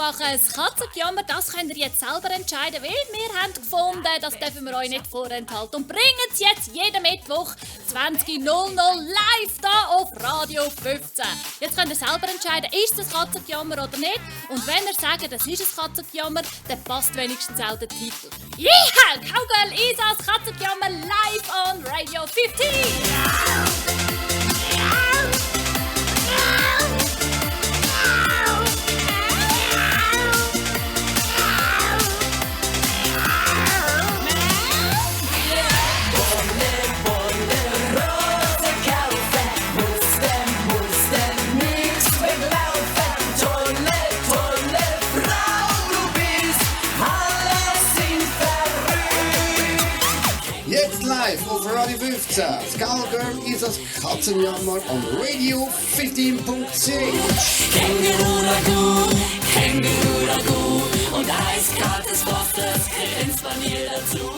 machen das Katzenjammer, das könnt ihr jetzt selber entscheiden, weil wir haben gefunden, das dürfen wir euch nicht vorenthalten und bringen es jetzt jeden Mittwoch 20.00 live da auf Radio 15. Jetzt könnt ihr selber entscheiden, ist das Katzenjammer oder nicht, und wenn ihr sagt, das ist ein Katzenjammer, dann passt wenigstens auch der Titel. Yeah! Cowgirl Isas Katzenjammer live on Radio 15! Auf Radio 15. Cowgirl ist das Katzenjammer on Radio 15.10. Känguru Ragout und eiskaltes Wasser, Grenzpanel dazu.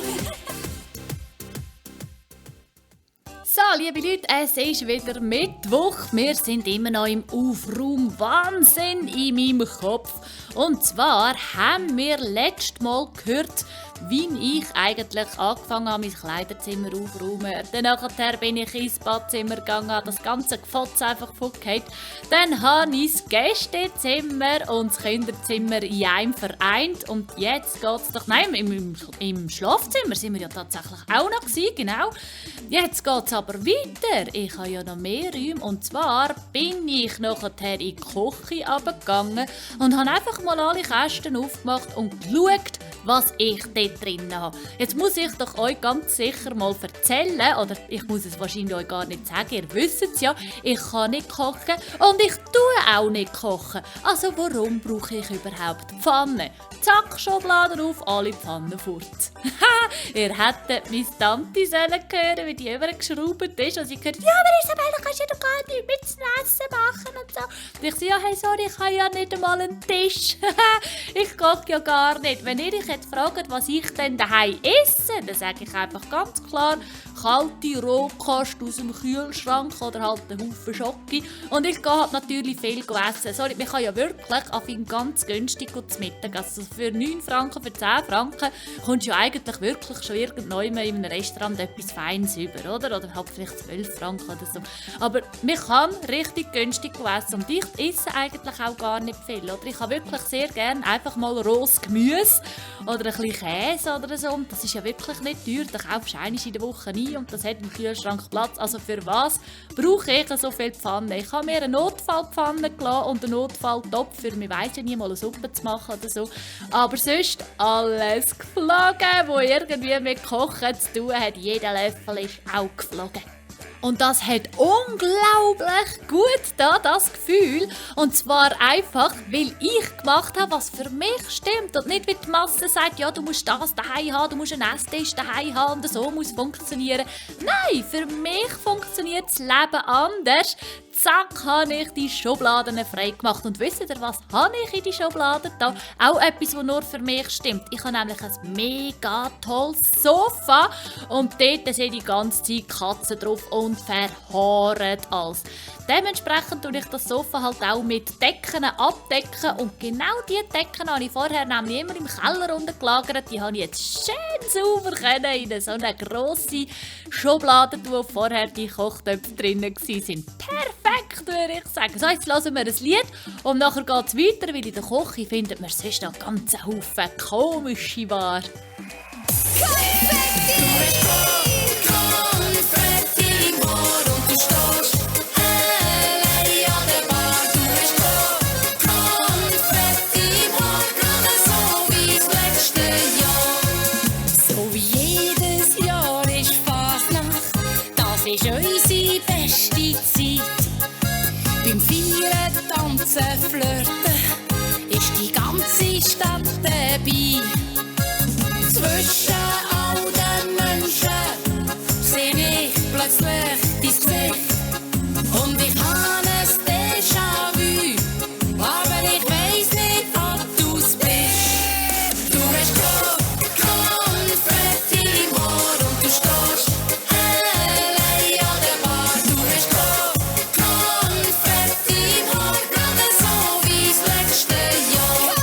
So, liebe Leute, es ist wieder Mittwoch. Wir sind immer noch im Aufraum Wahnsinn in meinem Kopf. Und zwar haben wir letztes Mal gehört, wie ich eigentlich angefangen habe, mein Kleiderzimmer aufzuräumen. Dann nachher bin ich ins Badzimmer gegangen, habe das ganze Gefotz einfach vorgehabt. Dann habe ich das Gästezimmer und das Kinderzimmer in einem vereint. Und jetzt geht es doch... Nein, im Schlafzimmer sind wir ja tatsächlich auch noch gewesen, genau. Jetzt geht es aber weiter. Ich habe ja noch mehr Räume. Und zwar bin ich nachher in die Küche runtergegangen und habe einfach mal alle Kästen aufgemacht und geschaut, was ich dort drin habe. Jetzt muss ich doch euch ganz sicher mal erzählen, oder ich muss es wahrscheinlich euch gar nicht sagen, ihr wisst es ja, ich kann nicht kochen und ich tue auch nicht kochen. Also warum brauche ich überhaupt Pfanne? Zack, Schublade auf, alle Pfannen fort. Ihr hättet meine Tante hören, wie die übergeschraubt ist und sie gehört, ja, aber Isabella, kannst du ja doch gar nicht mit zum Essen machen und so. Und ich sage, ja, hey, sorry, ich habe ja nicht einmal einen Tisch. Ich koche ja gar nicht. Wenn ihr euch jetzt fragt, was ich denn daheim esse, dann sage ich einfach ganz klar, kalte Rohkost aus dem Kühlschrank oder halt einen Haufen Schoki. Und ich gehe halt natürlich viel essen. Sorry, man kann ja wirklich ganz günstig zu Mittag. Also für 9 Franken, für 10 Franken kommst du ja eigentlich wirklich schon irgendwann in einem Restaurant etwas Feines über, oder? Oder halt vielleicht 12 Franken oder so. Aber man kann richtig günstig essen und ich esse eigentlich auch gar nicht viel, oder? Ich habe wirklich sehr gerne einfach mal rohes Gemüse oder ein bisschen Käse oder so. Und das ist ja wirklich nicht teuer. Da kaufst du einmal in der Woche ein und das hat im Kühlschrank Platz. Also für was brauche ich so viel Pfanne? Ich habe mir eine Notfallpfanne gelassen und einen Notfalltopf, für man weiss ja nie mal eine Suppe zu machen oder so. Aber sonst alles geflogen, wo irgendwie mit Kochen zu tun hat. Jeder Löffel ist auch geflogen. Und das hat unglaublich gut da, das Gefühl. Und zwar einfach, weil ich gemacht habe, was für mich stimmt. Und nicht, wie die Masse sagt, ja, du musst das daheim haben, du musst einen Esstisch daheim haben und so muss es funktionieren. Nein, für mich funktioniert das Leben anders. Zack, habe ich die Schubladen frei gemacht. Und wisst ihr, was habe ich in die Schubladen da? Auch etwas, das nur für mich stimmt. Ich habe nämlich ein mega tolles Sofa. Und dort sind die ganze Zeit Katzen drauf und verhaaren alles. Dementsprechend tue ich das Sofa halt auch mit Decken abdecken. Und genau diese Decken habe ich vorher nämlich immer im Keller unten gelagert. Die habe ich jetzt schön sauber in so eine grosse Schublade tun, wo vorher die Kochtöpfe drin waren. Perfekt, würde ich sagen. So, jetzt hören wir ein Lied und nachher geht es weiter, weil in der Küche findet man sonst noch ganz Haufen komische Ware. Ist unsere beste Zeit. Beim Feiern, Tanzen, Flirten ist die ganze Stadt dabei. Zwischen all den Menschen sehe ich plötzlich dein Gesicht. Und ich habe ein Déjà-vu, aber ich weiss nicht, ob du's bist. Du hast Konfetti im Ohr und du stehst Konfetti im Ohr, gerade so wie's letzte Jahr.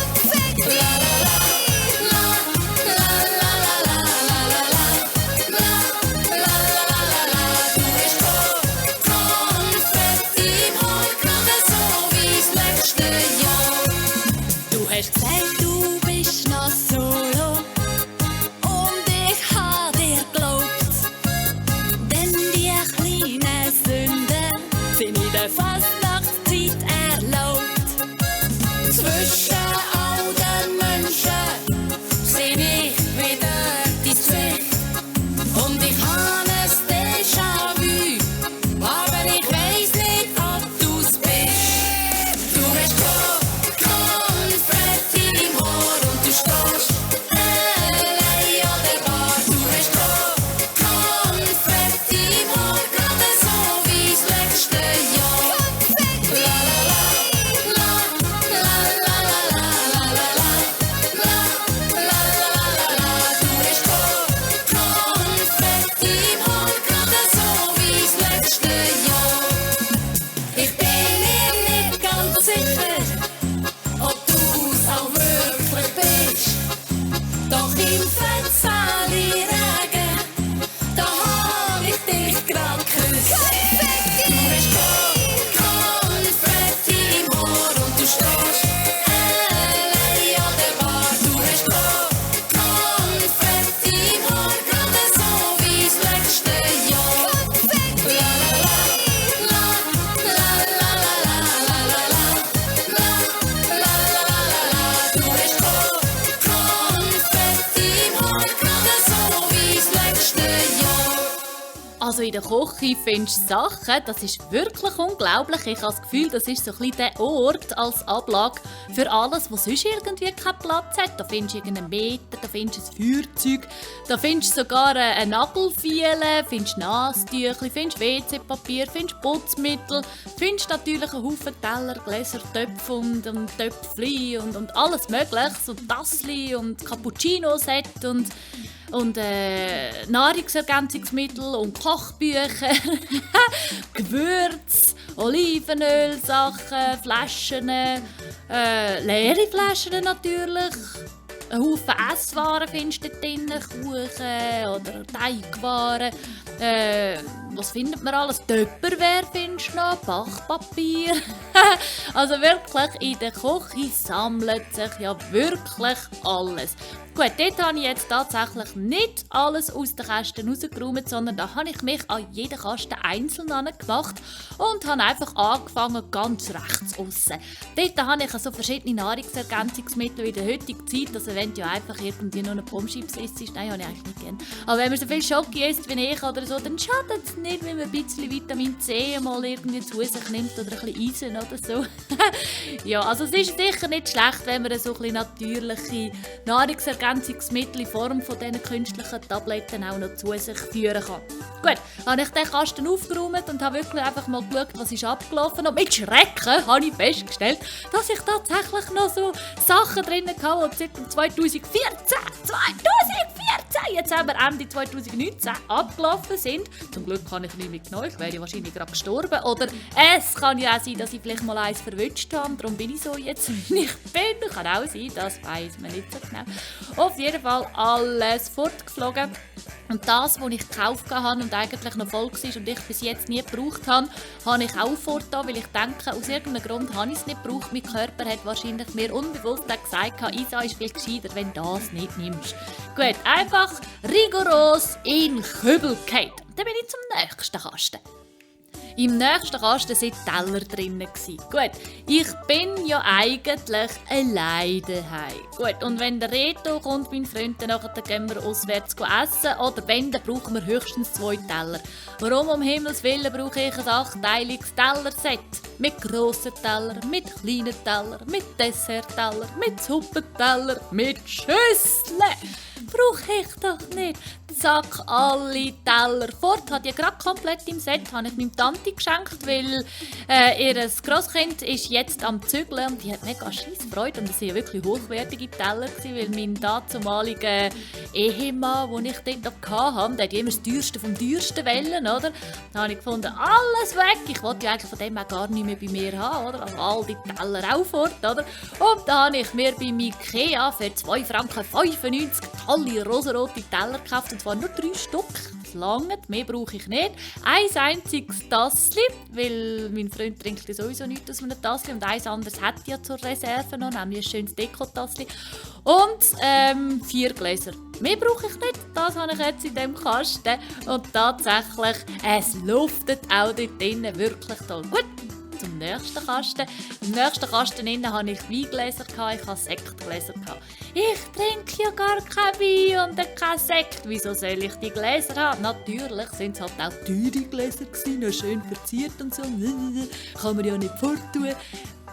Also in der Küche findest du Sachen, das ist wirklich unglaublich. Ich habe das Gefühl, das ist so ein bisschen der Ort als Ablage für alles, was sonst irgendwie keinen Platz hat. Da findest du irgendeinen Meter, da findest du ein Feuerzeug, da findest du sogar eine Nagelfiele, findest Nasentücher, findest WC-Papier, findest Putzmittel, findest natürlich einen Haufen Teller, Gläser, Töpfe und Töpfchen und alles Mögliche, so Tassli und Cappuccino-Set und Nahrungsergänzungsmittel und Kochbücher, Gewürze, Olivenölsachen, Flaschen, leere Flaschen natürlich. Ein Haufen Esswaren findest du drin, Kuchen oder Teigwaren. Was findet man alles? Tupperware findest du noch, Backpapier. Also wirklich, in der Küche sammelt sich ja wirklich alles. Gut, dort habe ich jetzt tatsächlich nicht alles aus den Kästen rausgeräumt, sondern da habe ich mich an jeden Kasten einzeln gemacht und habe einfach angefangen ganz rechts aussen. Dort habe ich so verschiedene Nahrungsergänzungsmittel in der heutigen Zeit, also wenn du einfach irgendwie noch eine Pommeschips isst, nein, habe ich eigentlich nicht gerne. Aber wenn man so viel Schoki isst wie ich oder so, dann schadet es nicht, wenn man ein bisschen Vitamin C mal irgendwie zu sich nimmt oder ein bisschen Eisen oder so. Ja, also es ist sicher nicht schlecht, wenn man so ein bisschen natürliche Nahrungsergänzungsmittel in Form von diesen künstlichen Tabletten auch noch zu sich führen kann. Gut, habe ich den Kasten aufgeräumt und habe wirklich einfach mal geschaut, was ist abgelaufen. Und mit Schrecken habe ich festgestellt, dass ich tatsächlich noch so Sachen drin hatte, die seit 2014, jetzt haben wir Ende 2019 abgelaufen sind. Zum Glück kann ich nicht mitgenommen, ich wäre ja wahrscheinlich gerade gestorben. Oder es kann ja auch sein, dass ich vielleicht mal eins verwünscht habe, darum bin ich so jetzt, wie ich bin. Kann auch sein, das weiss man nicht so genau. Auf jeden Fall alles fortgeflogen. Und das, was ich gekauft habe und eigentlich noch voll war und ich bis jetzt nie gebraucht habe, habe ich auch fortgetan, weil ich denke, aus irgendeinem Grund habe ich es nicht gebraucht. Mein Körper hat wahrscheinlich mir unbewusst gesagt, Isa ist viel gescheiter, wenn du das nicht nimmst. Gut, einfach rigoros in den Kübel gefallen. Dann bin ich zum nächsten Kasten. Im nächsten Kasten waren Teller drin. Gut, ich bin ja eigentlich alleine daheim. Gut, und wenn der Reto kommt, mein Freund, dann gehen wir auswärts essen. Oder wenn, dann brauchen wir höchstens 2 Teller. Warum um Himmels Willen brauche ich ein 8-teiliges Tellerset? Mit grossen Tellern, mit kleinen Tellern, mit Desserttellern, mit Suppentellern, mit Schüsseln. Brauche ich doch nicht. Zack, alle Teller fort. Hat die gerade komplett im Set, habe ich meiner Tante geschenkt, weil ihr Grosskind ist jetzt am Zügeln und die hat mega scheisse Freude. Und das waren wirklich hochwertige Teller, weil mein damaliger Ehemann, den ich dort noch hatte, der hat immer das Teuerste vom Teuersten wollen, oder? Dann habe ich gefunden, alles weg. Ich wollte ja eigentlich von dem auch gar nicht mehr bei mir haben, oder? Also all die Teller auch fort, oder? Und dann habe ich mir beim Ikea für 2,95 Franken tolle rosarote Teller gekauft. Und zwar nur 3 Stück. Das langt, mehr brauche ich nicht. Ein einziges Tassli, weil mein Freund trinkt sowieso nichts aus einem Tassli. Und eins anderes hat ja zur Reserve noch, nämlich ein schönes Deko-Tassli. Und 4 Gläser. Mehr brauche ich nicht. Das habe ich jetzt in diesem Kasten. Und tatsächlich, es luftet auch dort drinnen wirklich toll. Gut. Zum nächsten Kasten. Im nächsten Kasten hatte ich Weingläser, ich hatte Sektgläser. Ich trinke ja gar kein Wein und kein Sekt. Wieso soll ich die Gläser haben? Natürlich sind es halt auch teure Gläser gewesen, noch schön verziert und so. Kann man ja nicht forttun.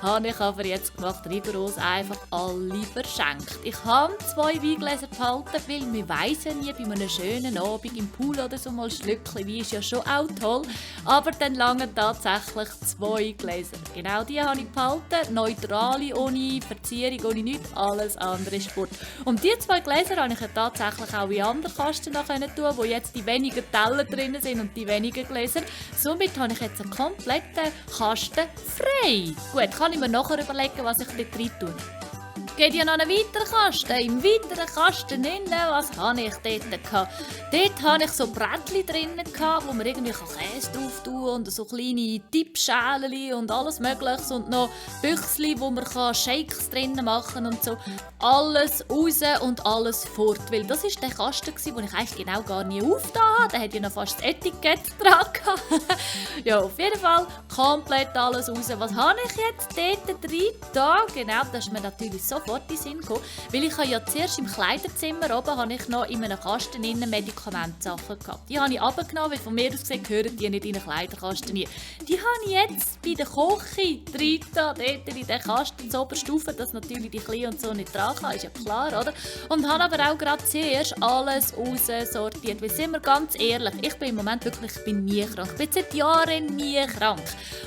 Habe ich aber jetzt gemacht, rigoros einfach alle verschenkt. Ich habe 2 Weingläser behalten, weil wir weiss ja nie, bei einem schönen Abend im Pool oder so mal ein Schlückchen Wein ist ja schon auch toll. Aber dann langen tatsächlich 2 Gläser. Genau die habe ich behalten, neutrale, ohne Verzierung, ohne nichts, alles andere ist Sport. Und die 2 Gläser habe ich ja tatsächlich auch in andere Kasten tun, wo jetzt die wenigen Teller drin sind und die wenigen Gläser. Somit habe ich jetzt einen kompletten Kasten frei. Gut, kann ich mir nachher überlegen, was ich dort rein tue. Geht ja noch einen weiteren Kasten. Im weiteren Kasten innen, was habe ich dort gehabt? Dort hatte ich so Brättchen drin, wo man irgendwie Käse drauf tun kann und so kleine Tippschälchen und alles Mögliche und noch Büchschen, wo man Shakes drin machen kann und so. Alles raus und alles fort. Weil das war der Kasten, den ich eigentlich genau gar nie aufgetan habe. Der hat ja noch fast das Etikett dran gehabt. Ja, auf jeden Fall komplett alles raus. Was habe ich jetzt dort 3 Tage? Genau, das ist mir natürlich sofort in den Sinn gekommen. Weil ich habe ja zuerst im Kleiderzimmer oben habe ich noch in einem Kasten innen Medikamentensachen gehabt. Die habe ich runtergenommen, weil von mir aus gesehen gehören die nicht in einen Kleiderkasten rein. Die habe ich jetzt bei der Küche 3 Tage dort in den Kasten zur Oberstufe, dass natürlich die Kleinen und so nicht dran kann, ist ja klar, oder? Und habe aber auch gerade zuerst alles raussortiert. Weil sind wir ganz ehrlich, ich bin im Moment wirklich nie krank. Ich bin seit Jahren nie krank.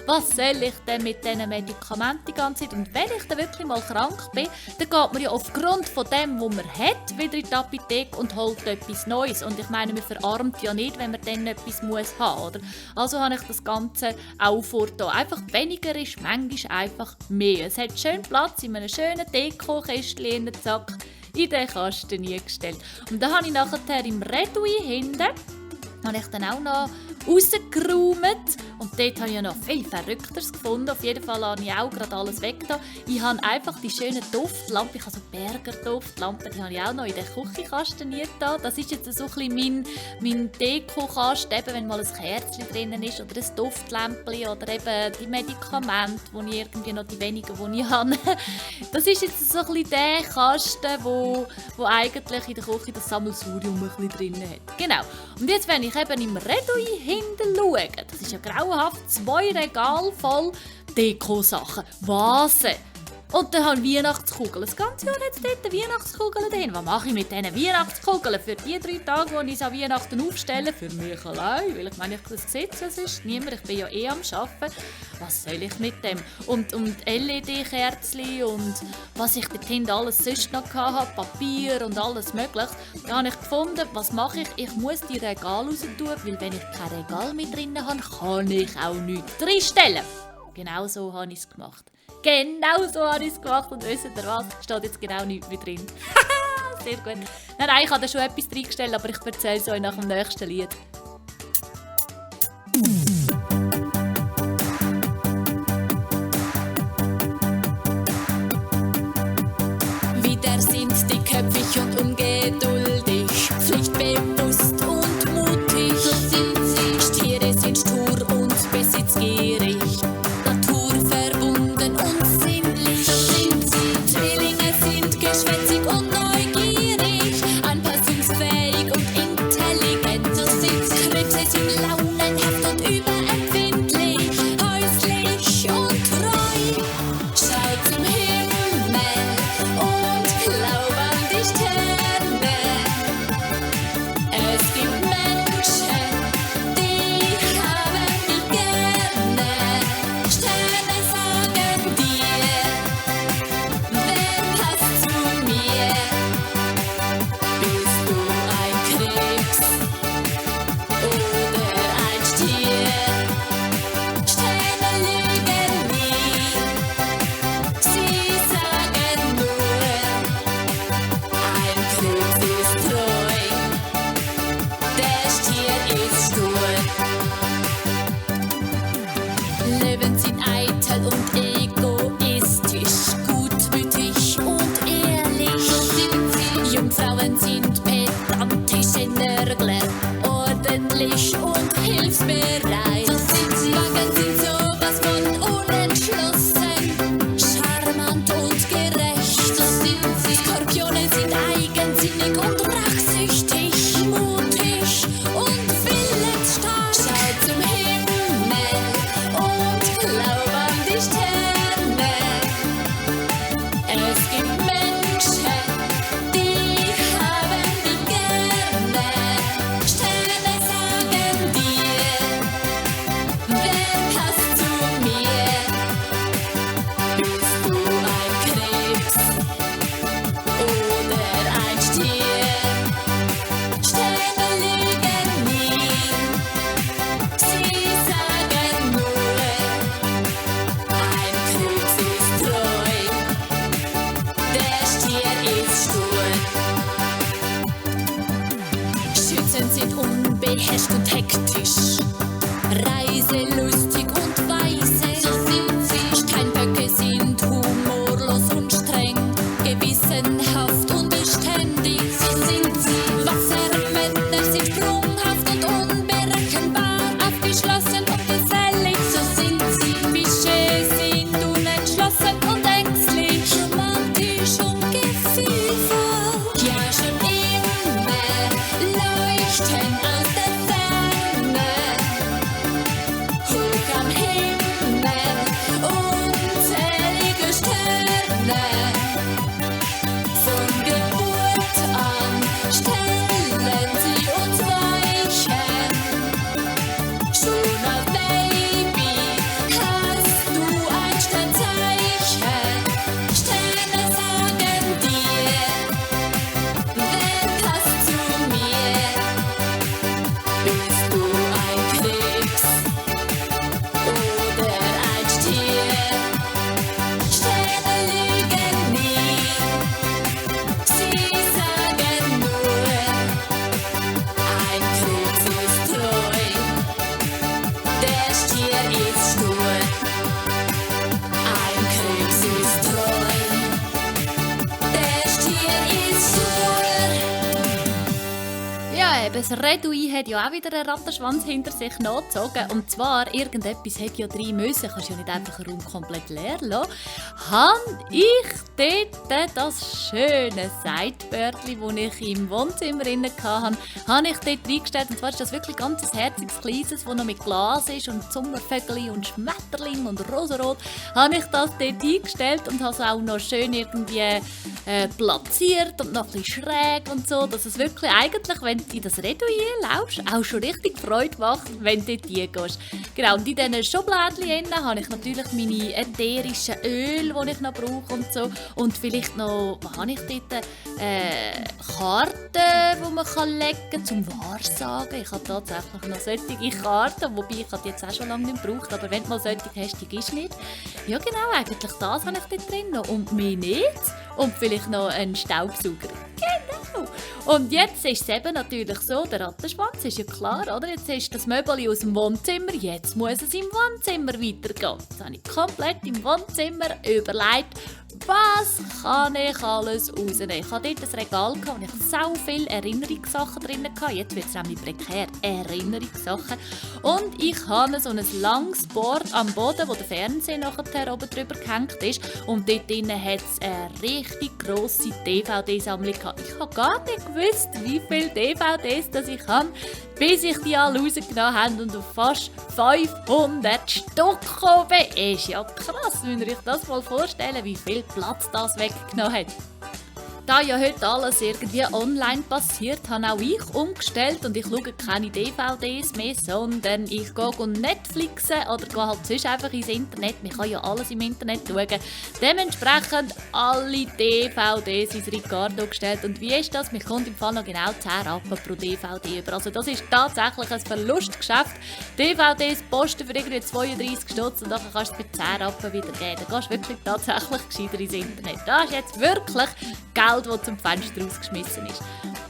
Was soll ich denn mit diesen Medikamenten die ganze Zeit? Und wenn ich dann wirklich mal krank bin, dann geht man ja aufgrund von dem, was man hat, wieder in die Apotheke und holt etwas Neues. Und ich meine, man verarmt ja nicht, wenn man dann etwas muss haben, oder? Also habe ich das Ganze auch vorgetan. Einfach weniger ist manchmal einfach mehr. Es hat schön Platz in einem schönen Deko-Kästchen, zack, in den Kasten eingestellt. Und dann habe ich nachher im Redui hinten habe ich dann auch noch rausgeräumt und dort habe ich noch viel Verrückteres gefunden. Auf jeden Fall habe ich auch gerade alles weggetan. Ich habe einfach die schönen Duftlampen, ich habe so Berger-Duftlampen, die habe ich auch noch in den Küchenkasten getan. Das ist jetzt so ein bisschen mein Dekokasten, eben wenn mal ein Kerzchen drinnen ist oder ein Duftlämpchen oder eben die Medikamente, die ich irgendwie noch die wenigen, die ich habe. Das ist jetzt so ein bisschen der Kasten, wo eigentlich in der Küche das Sammelsurium ein bisschen drin hat. Genau. Und jetzt, wenn ich eben im Redui hinten schaue, das ist ja grauenhaft, 2 Regale voll Dekosachen, Vasen. Und dann habe ich Weihnachtskugeln. Das ganze Jahr hat es dort Weihnachtskugeln drin. Was mache ich mit diesen Weihnachtskugeln für die 3 Tage, wo ich es an Weihnachten aufstelle? Für mich allein. Weil ich meine, ich das Gesetz, es ist niemand. Ich bin ja am Arbeiten. Was soll ich mit dem? Und LED-Kerzen und was ich dort hinten alles sonst noch hatte, Papier und alles mögliche. Da habe ich gefunden, was mache ich? Ich muss die Regale raus tun, weil wenn ich kein Regal mit drin habe, kann ich auch nichts reinstellen. Genau so habe ich es gemacht. Genau so habe ich es gemacht und wisst ihr was? Steht jetzt genau nichts mehr drin. Sehr gut. Nein, ich habe da schon etwas reingestellt, aber ich erzähle es euch nach dem nächsten Lied. Wieder sind die köpfig und ungeduldig, pflichtbewusst und mutig. So sind sie. Stiere sind stur und besitzgierig, naturverbunden und sinnlich. So sind sie. Zwillinge sind geschwätzig und neugierig, anpassungsfähig und intelligent. So sind sie. Krebse sind launenhaft und überempfindlich, häuslich und treu. Schaut zum Himmel und glaub an die Sterne. Es gibt Menschen, die haben dich gerne. Sterne sagen dir, wer passt zu mir? Bist du ein Krebs oder ein Stier? Sterne lügen nie, sie sagen nur, ein Krebs ist treu, der Stier ist stur. Löwen sind eitel und egoistisch, gutmütig und ehrlich. So sind sie. Jungfrauen sind pedantische Nörgler, ordentlich und hilfsbereit. So sind sie. Wagen sind sowas von unentschlossen, charmant und gerecht. So sind sie. Skorpione sind eigensinnig und rachsüchtig, mutig und willensstark. Schau zum Himmel und glaub an die Sterne. Es gibt Menschen, die haben dich gerne. Sterne sagen dir, wer passt zu mir? Bist du ein Krebs oder ein Stier? Sterne lügen nie, sie sagen nur, ein Krebs ist treu, der Stier ist stur. Schützen sind unbeherrscht und hektisch, reiselustig und weise. So sind sie. Steinböcke sind humorlos und streng, gewissenhaft und beständig. So sind sie. Wassermänner sind sprunghaft und unberechenbar, aufgeschlossen stellen sie uns Weichen. Schon als Baby hast du ein Sternzeichen. Sterne sagen dir, wer passt zu mir? Bist du ein Krebs oder ein Stier? Sterne lügen nie, sie sagen nur, ein Krebs ist treu, der Stier ist stur. Ein Krebs ist treu, der Stier ist stur. Ja, eben, das Redouin hat ja auch wieder einen Rattenschwanz hinter sich nachgezogen. Und zwar, irgendetwas hat ja drin müssen. Kannst ja nicht einfach einen Raum komplett leer lassen. Habe ich dort das schöne Seitbördchen, das ich im Wohnzimmer hatte, habe ich dort reingestellt. Und zwar ist das wirklich ganz ein herziges Kleines, das noch mit Glas ist und Sommervögel und Schmetterling und Rosarot. Habe ich das dort eingestellt und habe es auch noch schön irgendwie platziert und noch ein bisschen schräg und so, dass es wirklich eigentlich, wenn du in das Redouin laufst, auch schon richtig Freude macht, wenn du dort hingehst. Genau, und in diesen Schublädchen habe ich natürlich meine ätherischen Öle, die ich noch brauche und so. Und vielleicht noch, was habe ich dort? Karten, die man legen kann, zum Wahrsagen. Ich habe tatsächlich noch solche Karten, wobei ich die jetzt auch schon lange nicht gebraucht, aber wenn du mal solche hast, die gibst du nicht. Ja genau, eigentlich das habe ich dort drin noch. Und mehr nicht. Und vielleicht noch einen Staubsauger. Genau. Und jetzt ist es eben natürlich so, der Rattenschwanz ist ja klar, oder? Jetzt ist das Möbel aus dem Wohnzimmer, jetzt muss es im Wohnzimmer weitergehen. Jetzt habe ich komplett im Wohnzimmer überlegt, was kann ich alles rausnehmen. Ich hatte dort ein Regal, wo ich so viele Erinnerungssachen drin hatte. Jetzt wird es nämlich prekär. Erinnerungssachen. Und ich habe so ein langes Board am Boden, wo der Fernseher nachher oben drüber gehängt ist. Und dort drin hat es eine richtig grosse DVD-Sammlung gehabt. Ich habe gar nicht gewusst, wie viele DVDs das ich habe, bis ich die alle rausgenommen habe und auf fast 500 Stück gekommen bin. Ist ja krass, wenn ihr euch das mal vorstellen, wie viel Platz das weggenommen hat. Da ja heute alles irgendwie online passiert, habe auch ich umgestellt und ich schaue keine DVDs mehr, sondern ich gehe Netflixen oder gehe halt sonst einfach ins Internet. Man kann ja alles im Internet schauen. Dementsprechend alle DVDs ins Ricardo gestellt. Und wie ist das? Man kommt im Fall noch genau 10 Rappen pro DVD über. Also das ist tatsächlich ein Verlustgeschäft. DVDs posten für irgendwie 32 Stutz und dann kannst du es für 10 Rappen wieder geben. Dann gehst du wirklich tatsächlich gescheiter ins Internet. Das ist jetzt wirklich Geld, das zum Fenster rausgeschmissen ist.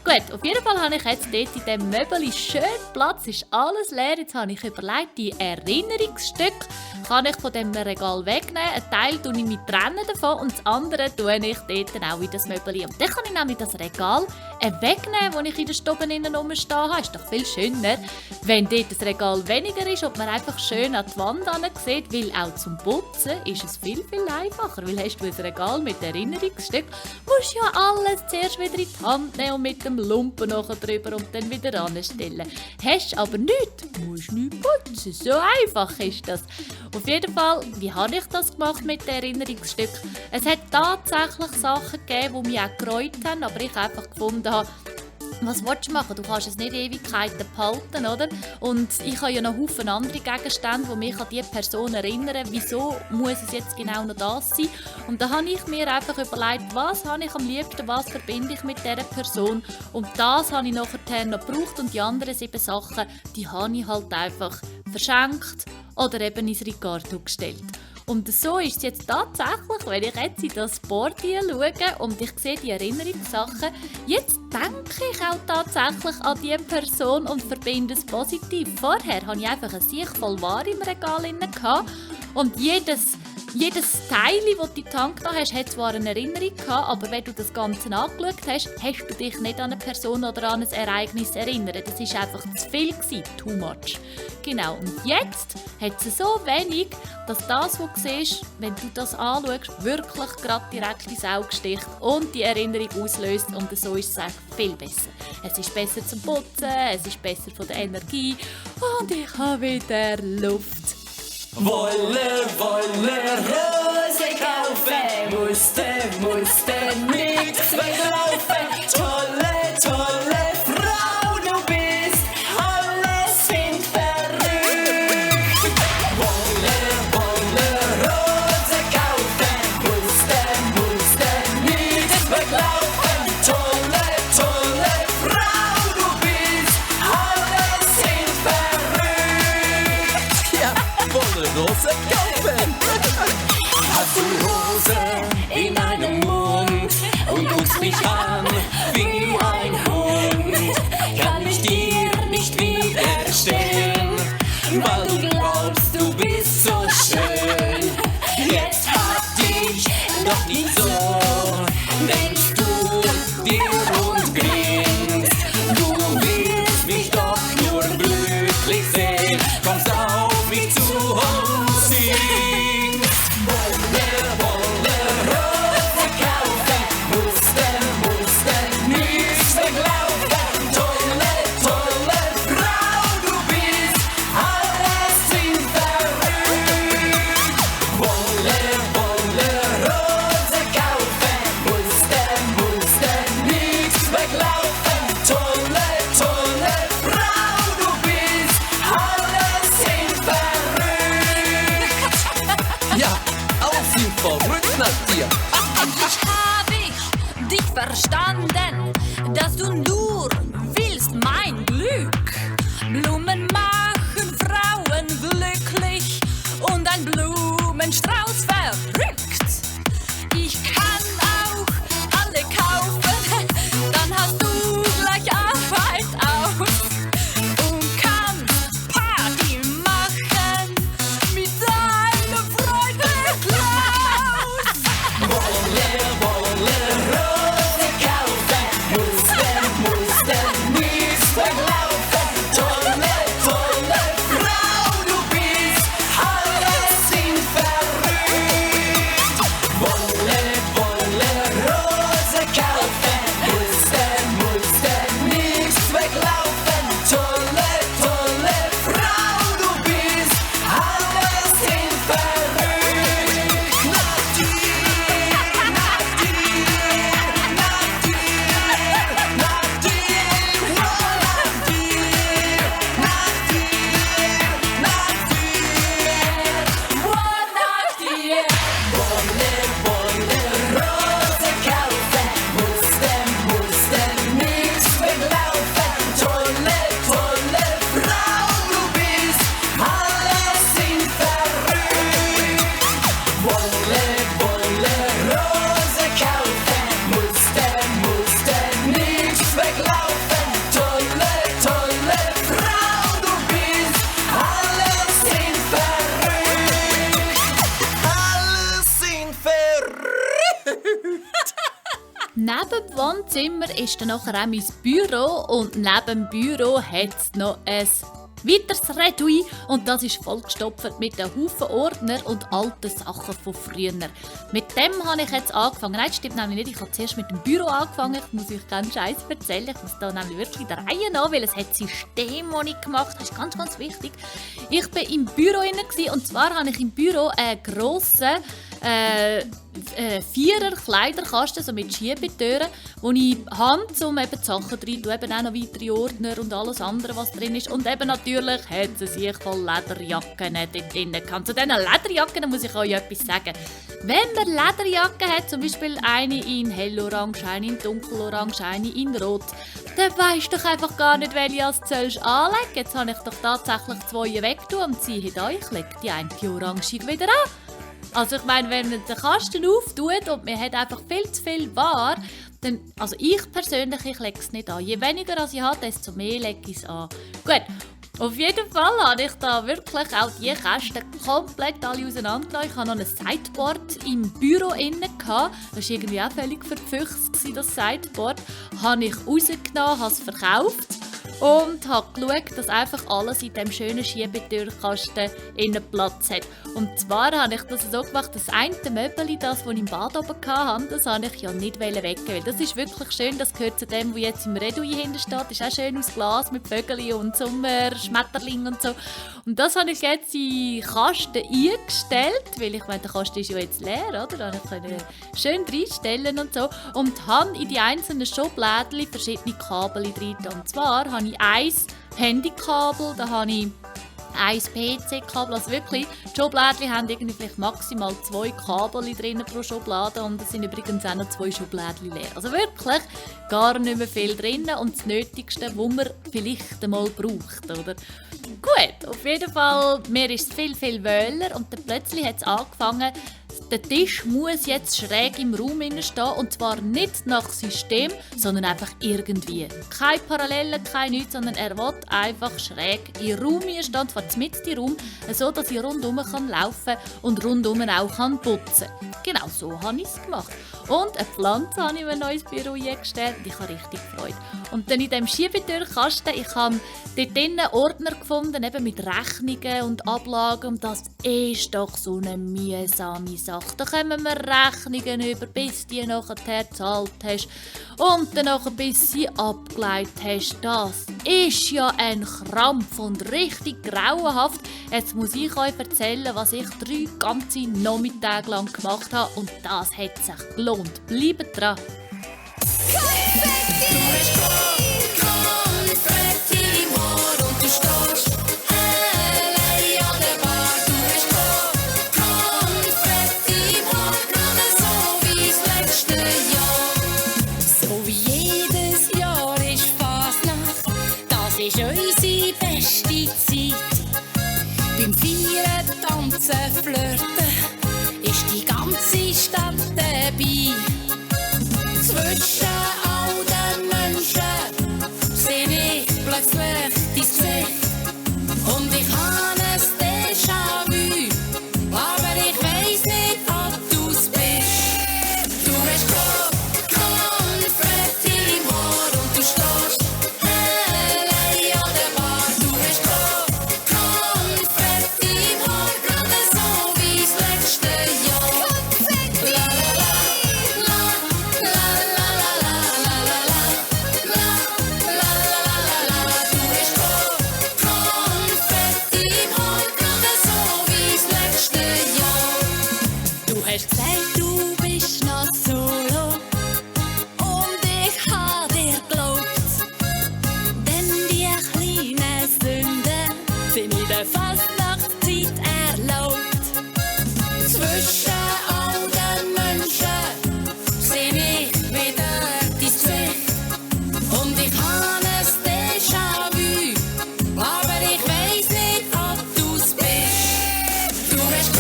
Gut, auf jeden Fall habe ich jetzt dort in diesem Möbel schön Platz, ist alles leer. Jetzt habe ich überlegt, die Erinnerungsstücke kann ich von diesem Regal wegnehmen. Ein Teil tue ich mich trennen davon und das andere tue ich dort auch in das Möbel. Und dann kann ich nämlich das Regal wegnehmen, das ich in der Stube innen rumstehen habe. Ist doch viel schöner, wenn dort das Regal weniger ist und man einfach schön an die Wand sieht, weil auch zum Putzen ist es viel, viel einfacher. Weil hast du ein Regal mit Erinnerungsstücken, musst du ja alles zuerst wieder in die Hand nehmen und mit dem Lumpen nachher drüber und dann wieder anstellen. Hast aber nichts, musst nicht putzen. So einfach ist das. Auf jeden Fall, wie habe ich das gemacht mit den Erinnerungsstücken? Es hat tatsächlich Sachen gegeben, die mich auch gereut haben, aber ich einfach gefunden habe, was willst du machen? Du kannst es nicht Ewigkeiten behalten, oder? Und ich habe ja noch Haufen andere Gegenstände, die mich an diese Person erinnern. Wieso muss es jetzt genau noch das sein? Und da habe ich mir einfach überlegt, was habe ich am liebsten, was verbinde ich mit dieser Person. Und das habe ich nachher noch gebraucht und die anderen 7 Sachen, die habe ich halt einfach verschenkt oder eben ins Ricardo gestellt. Und so ist es jetzt tatsächlich, wenn ich jetzt in das Board schaue und ich sehe die Erinnerungssachen, jetzt denke ich auch tatsächlich an diese Person und verbinde es positiv. Vorher hatte ich einfach ein Sicht voll Ware im Regal und jedes Teil, das du in die Hand genommen hast, hat zwar eine Erinnerung gehabt, aber wenn du das Ganze angeschaut hast, hast du dich nicht an eine Person oder an ein Ereignis erinnert. Das war einfach zu viel, too much. Genau, und jetzt hat es so wenig, dass das, was du siehst, wenn du das anschaust, wirklich gerade direkt ins Auge sticht und die Erinnerung auslöst. Und so ist es eigentlich viel besser. Es ist besser zum Putzen, es ist besser von der Energie und ich habe wieder Luft. Wolle, Rose kaufen, musste nix mehr laufen. Tolle verstanden, dass du nur willst mein Glück. Blumen machen Frauen glücklich und ein Blumenstrauß verrückt. Ich kann auch alle kaufen, dann hast du gleich Arbeit aus und kannst Party machen mit deinem Freund Klaus. Wolle, Rose kaufen, mussten nicht verlaufen. Tolle, Frau, du bist, alle sind verrückt. Wolle, Rose kaufen, mussten nicht weglaufen. Tolle, Frau, du bist, alle sind verrückt. Nach dir, Rose kaufen, mussten nicht weglaufen. Tolle, Frau, du bist, alle sind verrückt. Wolle, Rose kaufen, mussten nicht weglaufen. Tolle, Frau, du bist, alle sind verrückt. Alle sind verrückt. Neben dem Wohnzimmer ist dann nachher auch mein Büro und neben dem Büro hat es noch ein weiteres Redui und das ist vollgestopft mit einem Haufen Ordner und alten Sachen von früher. Mit dem habe ich jetzt angefangen. Nein, das stimmt nämlich nicht. Ich habe zuerst mit dem Büro angefangen. Ich muss euch ganz Scheiß erzählen. Ich muss da nämlich wirklich der Reihe nach, weil es hat System, das ich gemacht habe. Das ist ganz, ganz wichtig. Ich war im Büro drin und zwar habe ich im Büro einen grossen Vierer Kleiderkasten, so mit Schiebetüren, wo ich habe, um eben die Sachen rein tun, eben auch noch weitere Ordner und alles andere, was drin ist. Und eben natürlich hat sie sich voll Lederjacken dort drin gehabt. Zu diesen Lederjacken muss ich euch etwas sagen. Wenn man Lederjacken hat, zum Beispiel eine in hellorange, eine in dunkelorange, eine in rot, dann weisst du doch einfach gar nicht, welche du anlegen sollst. Jetzt habe ich doch tatsächlich 2 weggetan und sie hat euch legt die eine orange wieder an. Also ich meine, wenn man den Kasten auftut und man hat einfach viel zu viel Ware, dann, also ich persönlich, ich lege es nicht an. Je weniger als ich habe, desto mehr lege ich es an. Gut, auf jeden Fall habe ich da wirklich auch die Kästen komplett alle auseinandergenommen. Ich hatte noch ein Sideboard im Büro innen. Das war irgendwie auch völlig verpfüchst, das Sideboard. Das habe ich rausgenommen, habe es verkauft. Und habe geschaut, dass einfach alles in diesem schönen Schiebetürkasten innen Platz hat. Und zwar habe ich das so gemacht, das eine Möbel, das ich im Bad oben hatte, das habe ich ja nicht weggeben. Weil das ist wirklich schön, das gehört zu dem, was jetzt im Redui hinten steht. Das ist auch schön aus Glas mit Vögeln und Sommerschmetterlingen und so. Und das habe ich jetzt in den Kasten eingestellt, weil ich meine, der Kasten ist ja jetzt leer, oder? Da konnte ich schön reinstellen und so. Und habe in die einzelnen Schubläden verschiedene Kabel drin. Und zwar habe ich ein Handykabel, da habe ich ein PC-Kabel, also wirklich, die Schubläden haben irgendwie vielleicht maximal 2 Kabel drin pro Schublade und es sind übrigens auch noch 2 Schubläden leer. Also wirklich gar nicht mehr viel drin und das Nötigste, was man vielleicht einmal braucht, oder? Gut, auf jeden Fall, mir ist es viel, viel wöhler und dann plötzlich hat es angefangen, der Tisch muss jetzt schräg im Raum stehen und zwar nicht nach System, sondern einfach irgendwie. Keine Parallelen, kein nichts, sondern er will einfach schräg in den Raum stehen, und zwar mitten im Raum, so dass ich rundum laufen kann und rundum auch putzen kann. Genau so habe ich es gemacht. Und eine Pflanze habe ich in ein neues Büro eingestellt und ich habe richtig Freude. Und dann in diesem Schiebetürkasten, ich habe dort drinnen Ordner gefunden, eben mit Rechnungen und Ablagen und das ist doch so eine mühsame Sache. Da kommen wir Rechnungen über, bis die nachher gezahlt hast und dann nachher bis sie abgeleitet hast. Das ist ja ein Krampf und richtig grauenhaft. Jetzt muss ich euch erzählen, was ich 3 ganze Nachmittage lang gemacht habe und das hat sich gelohnt. Bleibt dran! ist unsere beste Zeit. Beim Feiern, Tanzen, Flirten ist die ganze Stadt dabei. Zwischen all den Menschen seh ich plötzlich dein Gesicht. Und ich habe ein Déjà-vu, aber ich weiss nicht, ob du's bist. Du hast Konfetti im Haar und du stehst allein an der Bar. Du hast Konfetti im Haar, gerade so wie das letzte Jahr. La la la, la la la la la la la la la la la la la. Du hast Konfetti im Haar, gerade so wie das letzte Jahr. Du hast gesagt, du bist noch solo und ich hab dir geglaubt. Denn die kleinen Sünden sind in der Fastnachtszeit erlaubt. Zwischen all den Menschen seh ich wieder dein Gesicht. Und ich habe ein Déjà-vu, aber ich weiss nicht, ob du's bist. Du hast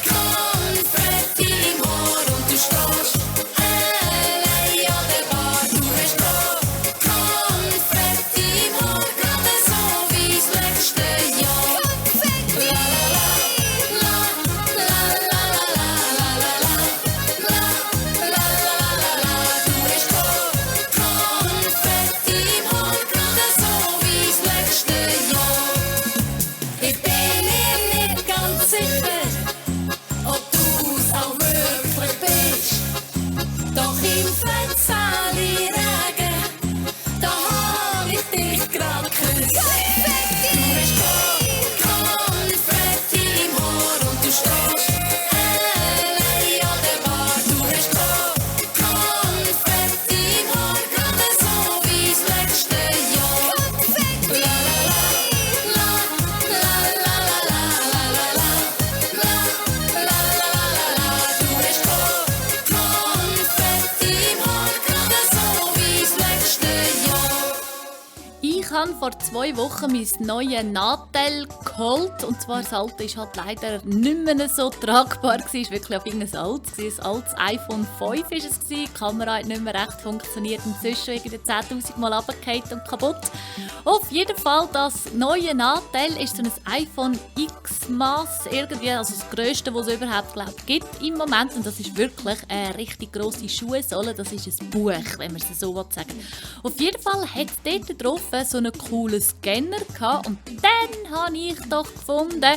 Konfetti im Haar und du stehst allein an der Bar. Du hast Konfetti im Haar, gerade so wie das letzte Jahr. La la la, la la la la la la la la la la la. Du hast Konfetti im Haar, gerade so wie das letzte Jahr. Ich bin mir nicht ganz sicher, ob du's auch wirklich bist. Doch im Verzahli-Regen, da hab ich dich grad geküsst. Du hast Konfetti im Haar und du stehst allein an der Bar. Du hast Konfetti im Haar, gerade so wie das letzte Jahr. La la la, la la la la la la la la la la la. Du hast Konfetti im Haar, gerade so wie das letzte Jahr. Ich habe vor 2 Wochen mein neues Natel geholt. Und zwar das alte ist halt leider nicht mehr so tragbar. Es war wirklich auf ein altes iPhone 5 war es. Die Kamera hat nicht mehr recht funktioniert und sonst irgendwie 10'000 Mal runtergefallen und kaputt. Auf jeden Fall, das neue Natel ist so ein iPhone X-Maß. Irgendwie, also das grösste, was es überhaupt gibt im Moment. Und das ist wirklich eine richtig grosse Schuhsohle. Das ist ein Buch, wenn man es so sagen will. Auf jeden Fall hat es dort drauf so einen coolen Scanner gehabt. Und dann habe ich doch gefunden,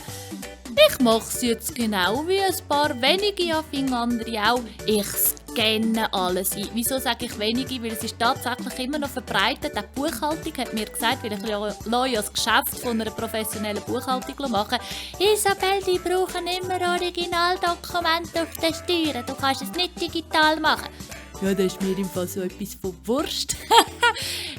ich mache es jetzt genau wie ein paar wenige, ja, viele andere auch. Ich scanne alles ein. Wieso sage ich wenige? Weil es ist tatsächlich immer noch verbreitet. Auch die Buchhaltung hat mir gesagt, weil ich das Geschäft von einer professionellen Buchhaltung machen. Isabel, die brauchen immer Originaldokumente auf den Steuern. Du kannst es nicht digital machen. Ja, das ist mir im Fall so etwas von Wurst.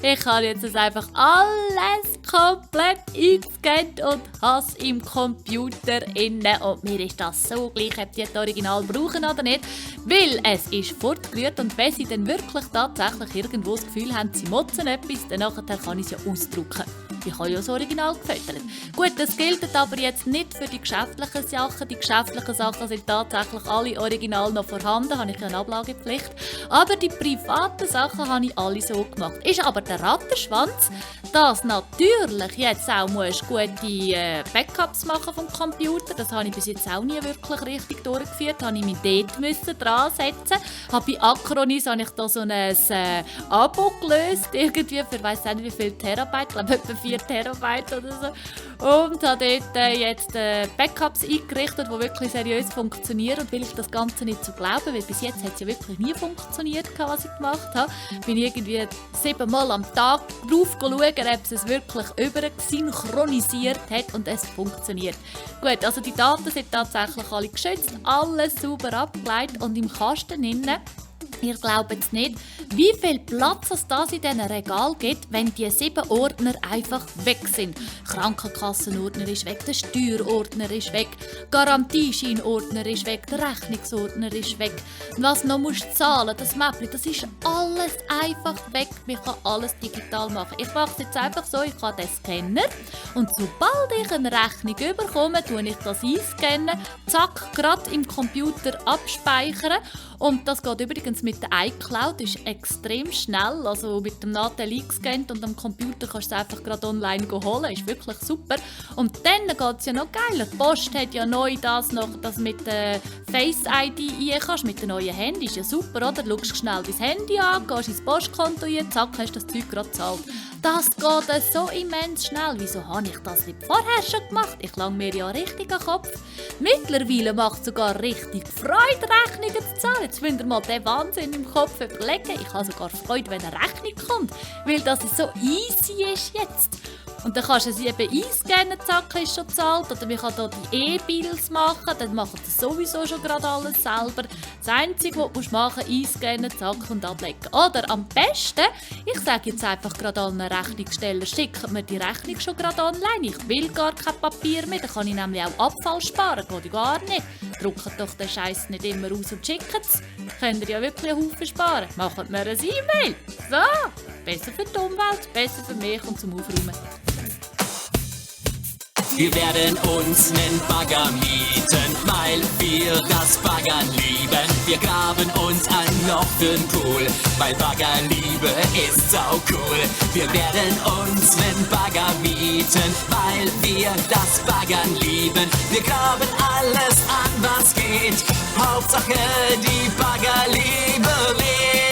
Ich habe jetzt das einfach alles komplett eingescannt und habe es im Computer inne. Und mir ist das so gleich, ob die das Original brauchen oder nicht. Weil es ist fortgerührt und wenn sie dann wirklich tatsächlich irgendwo das Gefühl haben, sie motzen etwas, dann kann ich es ja ausdrucken. Ich habe ja das Original gefüttert. Gut, das gilt aber jetzt nicht für die geschäftlichen Sachen. Die geschäftlichen Sachen sind tatsächlich alle original noch vorhanden, da habe ich eine Ablagepflicht. Aber die privaten Sachen habe ich alle so gemacht. Ist aber der Rattenschwanz, dass natürlich jetzt auch gute Backups machen vom Computer. Das habe ich bis jetzt auch nie wirklich richtig durchgeführt. Da musste ich mich dort dran setzen. Bei Acronis habe ich da so ein Abo gelöst, irgendwie für weiss nicht wie viel Terabyte, ich glaube etwa 4 Terabyte oder so. Und habe dort jetzt Backups eingerichtet, die wirklich seriös funktionieren. Und weil ich das Ganze nicht so glaube, weil bis jetzt hat es ja wirklich nie funktioniert, was ich gemacht habe, bin ich irgendwie 7 Mal am Tag drauf schauen, ob es wirklich übersynchronisiert hat und es funktioniert. Gut, also die Daten sind tatsächlich alle geschützt, alles sauber abgeleitet und im Kasten innen Ihr glaubt es nicht, wie viel Platz es das in diesen Regal gibt, wenn die 7 Ordner einfach weg sind. Krankenkassenordner ist weg, der Steuerordner ist weg, Garantiescheinordner ist weg, der Rechnungsordner ist weg. Was noch musst zahlen, das Mäppli, das ist alles einfach weg. Man kann alles digital machen. Ich mache es jetzt einfach so, ich habe den Scanner und sobald ich eine Rechnung bekomme, tue ich das einscannen, zack, gerade im Computer abspeichern. Und das geht übrigens mit der iCloud, ist extrem schnell, also mit dem Nadel eingescannt und am Computer kannst du es einfach gerade online holen, ist wirklich super. Und dann geht es ja noch geiler, die Post hat ja neu das mit der Face-ID rein kannst, mit dem neuen Handy, ist ja super, oder? Du schaust schnell dein Handy an, gehst ins Postkonto rein, zack, hast du das Zeug gerade gezahlt. Das geht so immens schnell. Wieso habe ich das nicht vorher schon gemacht? Ich lang mir ja richtig an den Kopf. Mittlerweile macht es sogar richtig Freude, Rechnungen zu zahlen. Jetzt müsst ihr mal den Wahnsinn im Kopf überlegen. Ich habe sogar Freude, wenn eine Rechnung kommt, weil das so easy ist jetzt. Und dann kannst du sie eben einscannen, zack, ist schon gezahlt. Oder man kann hier die E-Bills machen, dann macht das sowieso schon gerade alles selber. Das Einzige, was du machen musst, einscannen, zack und ablegen. Oder am besten, ich sage jetzt einfach gerade allen Rechnungsstellern, schickt mir die Rechnung schon gerade online. Ich will gar kein Papier mehr, dann kann ich nämlich auch Abfall sparen, geht ja gar nicht. Druckt doch den Scheiß nicht immer aus und schickt es. Könnt ihr ja wirklich einen Haufen sparen. Macht mir ein E-Mail. So, besser für die Umwelt, besser für mich und zum Aufräumen. Wir werden uns nen Bagger mieten, weil wir das Baggern lieben. Wir graben uns ein Loch für'n Pool, weil Baggerliebe ist saucool. Wir werden uns nen Bagger mieten, weil wir das Baggern lieben. Wir graben alles an, was geht, Hauptsache die Baggerliebe lebt.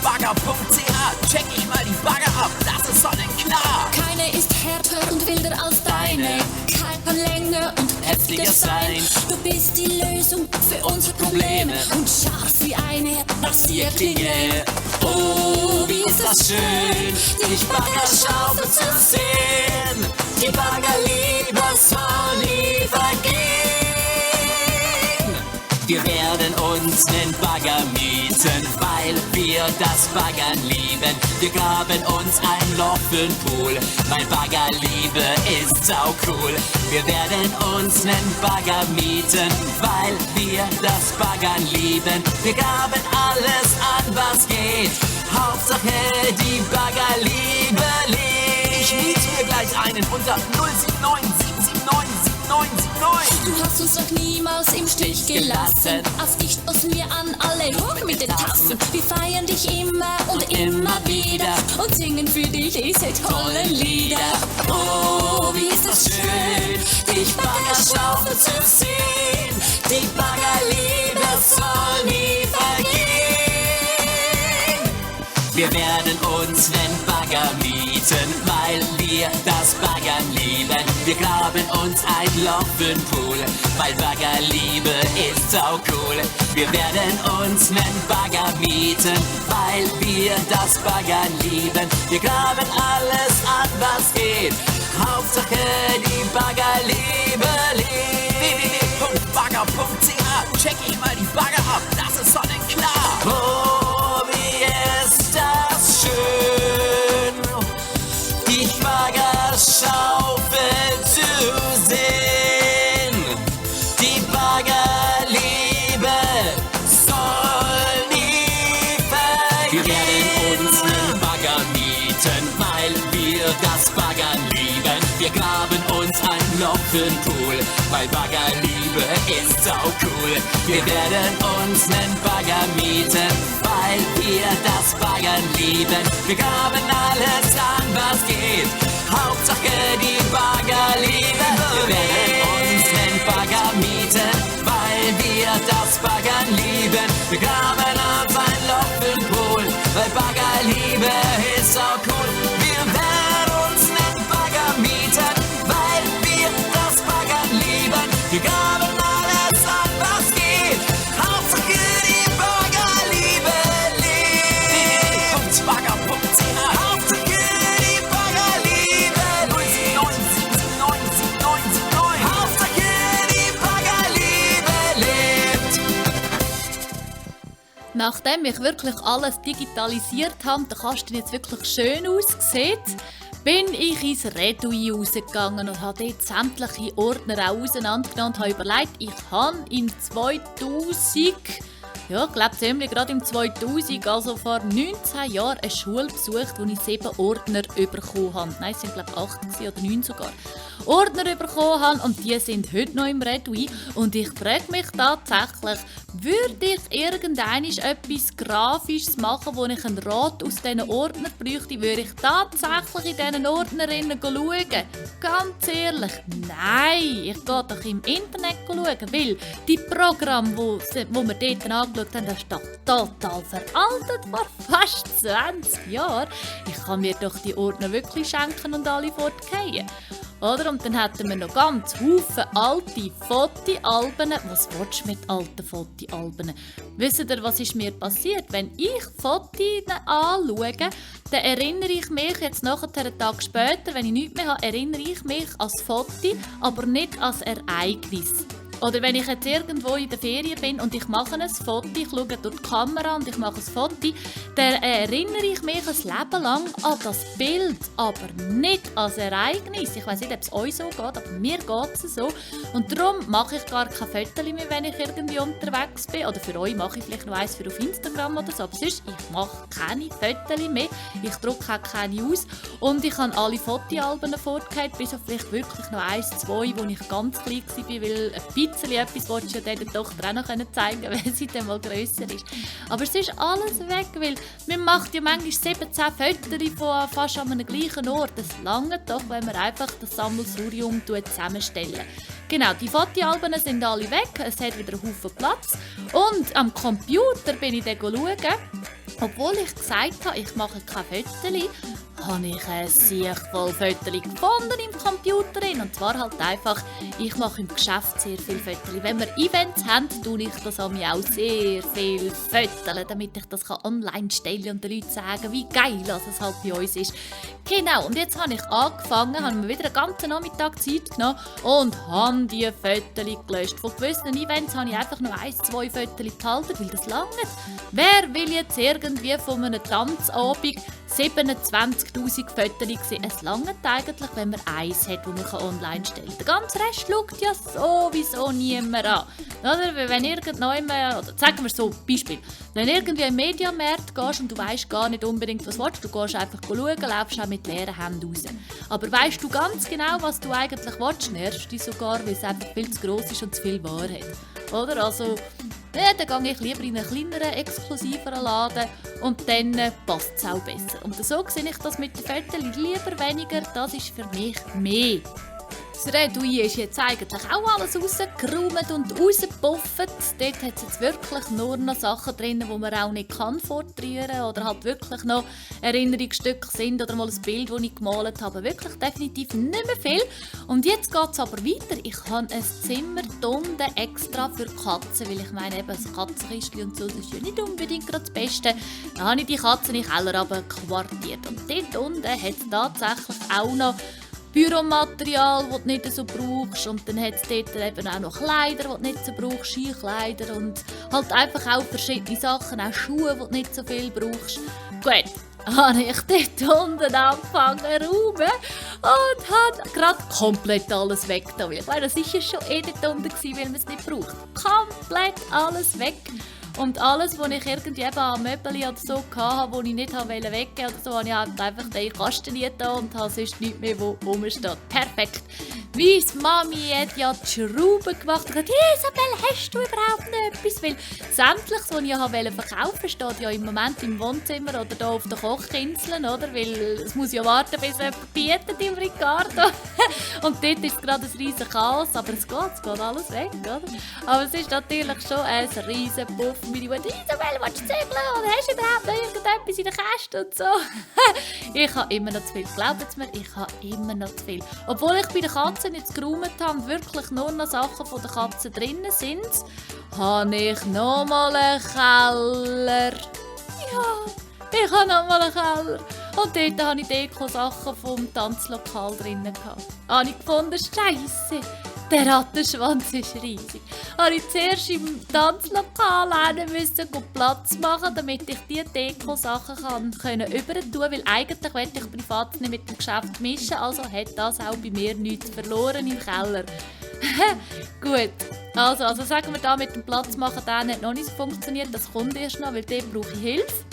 www.bagger.ch check ich mal die Bagger ab, das ist sonnenklar. Keine ist härter und wilder als deine. Kein kann länger und heftiger sein. Du bist die Lösung für unsere Probleme und scharf wie eine Rasierklinge. Oh, wie ist das schön, dich Baggerschaufel zu sehen. Die Baggerliebe soll nie vergehen. Wir werden uns nen Bagger mieten, weil wir das Baggern lieben. Wir graben uns ein Loch für'n Pool, weil Baggerliebe ist saucool. Wir werden uns nen Bagger mieten, weil wir das Baggern lieben. Wir graben alles an, was geht, Hauptsache die Baggerliebe lebt. Ich miete mir gleich einen unter 079 Du hast uns noch niemals im Stich gelassen. Auf dich stoßen wir an, alle hoch mit den Tassen. Wir feiern dich immer und immer wieder und singen für dich diese tollen Lieder. Oh, wie ist das schön, dich Baggerschaufeln zu sehen. Die Baggerliebe soll nie vergehen. Wir werden uns nen Bagger mieten, weil wir das Baggern lieben. Wir graben uns ein Loch für'n Pool, weil Baggerliebe ist saucool. Wir werden uns nen Bagger mieten, weil wir das Baggern lieben. Wir graben alles an, was geht, Hauptsache die Baggerliebe lebt. www.bagger.ch check ich mal die Bagger ab, das ist sonnenklar. Oh, wie ist das schön, dich Baggerschaufel zu sehen. Die Baggerliebe soll nie vergehen. Wir werden uns nen Bagger mieten, weil wir das Baggern lieben. Wir graben uns ein Loch für'n Pool, weil Baggerliebe ist saucool. Wir werden uns nen Bagger mieten, weil wir das Baggern lieben. Wir graben alles an, was geht, Hauptsache die Baggerliebe. Wir werden uns nen Bagger mieten, weil wir das Baggern lieben. Wir graben uns ein Loch für'n Pool, weil Baggerliebe ist saucool. Wir werden uns nen Bagger mieten, weil wir das Baggern lieben. Wir graben alles an, was geht, Hauptsache die Baggerliebe lebt. www.bagger.ch Hauptsache die Baggerliebe lebt. 079 Hauptsache die Baggerliebe lebt. Nachdem ich wirklich alles digitalisiert habe, der Kasten jetzt wirklich schön aussieht, bin ich ins Redui rausgegangen und habe dort sämtliche Ordner auch auseinandergenommen und habe überlegt, ich habe im 2000, ja, ich glaube ziemlich gerade im 2000, also vor 19 Jahren, eine Schule besucht, wo ich 7 Ordner bekommen habe. Nein, es sind glaube ich 8 oder 9 sogar. Ordner bekommen habe und die sind heute noch im Redui. Und ich frage mich tatsächlich, würde ich irgendwann etwas Grafisches machen, wo ich einen Rat aus diesen Ordnern bräuchte, würde ich tatsächlich in diesen Ordnerinnen schauen? Ganz ehrlich, nein, ich gehe doch im Internet schauen, weil die Programme, wo wir dort angeschaut haben, das ist doch total veraltet, vor fast 20 Jahren. Ich kann mir doch die Ordner wirklich schenken und alle fortgehen. Oder? Und dann hätten wir noch ganz viele alte Fotoalben. Was willst du mit alten Fotoalben? Wisst ihr, was ist mir passiert? Wenn ich Fotos anschaue, dann erinnere ich mich jetzt nachher einen Tag später, wenn ich nichts mehr habe, erinnere ich mich an das Foto, aber nicht an das Ereignis. Oder wenn ich jetzt irgendwo in der Ferien bin und ich mache ein Foto, ich schaue durch die Kamera und ich mache ein Foto, dann erinnere ich mich ein Leben lang an das Bild, aber nicht an das Ereignis. Ich weiss nicht, ob es euch so geht, aber mir geht es so. Und darum mache ich gar keine Fotos mehr, wenn ich irgendwie unterwegs bin. Oder für euch mache ich vielleicht noch eins für auf Instagram oder so. Aber sonst, ich mache keine Fotos mehr. Ich drucke auch keine aus. Und ich habe alle Fotoalben fortgehabt, bis auf vielleicht wirklich noch 1, 2, wo ich ganz klein war, weil ein bisschen etwas willst du ja dieser Tochter auch noch zeigen können, wenn sie dann mal grösser ist. Aber es ist alles weg, weil man macht ja manchmal 17 Fotos von fast an einem gleichen Ort. Es langt doch, wenn man einfach das Sammelsurium zusammenstellen. Genau, die Fotoalben sind alle weg, es hat wieder einen Haufen Platz. Und am Computer bin ich dann schauen, obwohl ich gesagt habe, ich mache keine Fotos, habe ich ein sehr voll Fotos gefunden im Computer. Und zwar halt einfach, ich mache im Geschäft sehr viele Fotos. Wenn wir Events haben, tue ich das an mir auch sehr viel Fotos, damit ich das online stellen und den Leuten sagen, wie geil es halt bei uns ist. Genau, und jetzt habe ich angefangen, habe mir wieder einen ganzen Nachmittag Zeit genommen und habe die Fotos gelöscht. Von gewissen Events habe ich einfach noch 1, 2 Fotos behalten, weil das lange nicht. Wer will jetzt irgendwie von einem Tanzabend 27'000 Fotos sehen? Es langt eigentlich, wenn man eins hat, das man online stellen kann. Der ganze Rest schaut ja sowieso niemand an. Oder wenn irgendjemand, oder sagen wir so, Beispiel, wenn irgendwie in den Mediamarkt gehst und du weißt gar nicht unbedingt, was du willst, du gehst einfach schauen, läufst auch mit leeren Händen raus. Aber weißt du ganz genau, was du eigentlich willst, nervst du dich sogar, weil es einfach viel zu gross ist und zu viel Wahrheit. Oder? Also, ja, dann gehe ich lieber in einen kleineren, exklusiveren Laden und dann passt es auch besser. Und so sehe ich das mit den Fotos lieber weniger, das ist für mich mehr. Das Redui ist jetzt eigentlich auch alles rausgeräumt und rausgepufft. Dort hat es jetzt wirklich nur noch Sachen drin, die man auch nicht fortrühren kann oder halt wirklich noch Erinnerungsstücke sind oder mal ein Bild, das ich gemalt habe. Wirklich definitiv nicht mehr viel. Und jetzt geht es aber weiter. Ich habe ein Zimmer unten extra für Katzen, weil ich meine, eben das Katzenkistchen und so, das ist ja nicht unbedingt gerade das Beste. Da habe ich die Katzen in den Keller quartiert. Und dort unten hat es tatsächlich auch noch Büromaterial, das du nicht so brauchst, und dann hat es dort eben auch noch Kleider, die du nicht so brauchst, Skikleider und halt einfach auch verschiedene Sachen, auch Schuhe, die du nicht so viel brauchst. Gut, habe ich dort unten angefangen zu räumen und habe gerade komplett alles weg. Ich meine, das war ja schon dort unten, weil man es nicht braucht. Komplett alles weg. Und alles, was ich irgendwie eben an Möbeln oder so hatte, die ich nicht weggeben wollte, oder so, habe ich halt einfach den Kasten da und habe sonst nichts mehr, wo rumsteht. Perfekt. Meine Mami hat ja die Schrauben gemacht und gesagt, Isabel, hast du überhaupt nicht etwas? Weil sämtliches, was ich verkaufen wollte, steht ja im Moment im Wohnzimmer oder hier auf den Kochkinseln, oder? Weil es muss ja warten, bis jemand bietet im Ricardo. Und dort ist gerade ein riesen Chaos, aber es geht alles weg, oder? Aber es ist natürlich schon ein riesen Puff. Meine Mutter, Isabel, willst du zügeln? Oder hast du überhaupt noch irgendetwas in der Kiste und so? Ich habe immer noch zu viel. Glaubt mir, ich habe immer noch zu viel. Obwohl ich bei den Katzen jetzt geräumt habe und wirklich nur noch Sachen von den Katzen drinnen sind, habe ich nochmal einen Keller. Ja, ich habe nochmal einen Keller. Und dort hatte ich Deko-Sachen vom Tanzlokal drinnen. Habe ich gefunden, Scheisse. Der Rattenschwanz ist riesig. Habe ich zuerst im Tanzlokal müssen Platz machen, damit ich die Deko-Sachen können übertun kann, weil eigentlich wollte ich privat nicht mit dem Geschäft mischen, also hat das auch bei mir nichts verloren im Keller. Gut, also sagen wir da mit dem Platz machen, der hat noch nicht so funktioniert, das kommt erst noch, weil dort brauche ich Hilfe.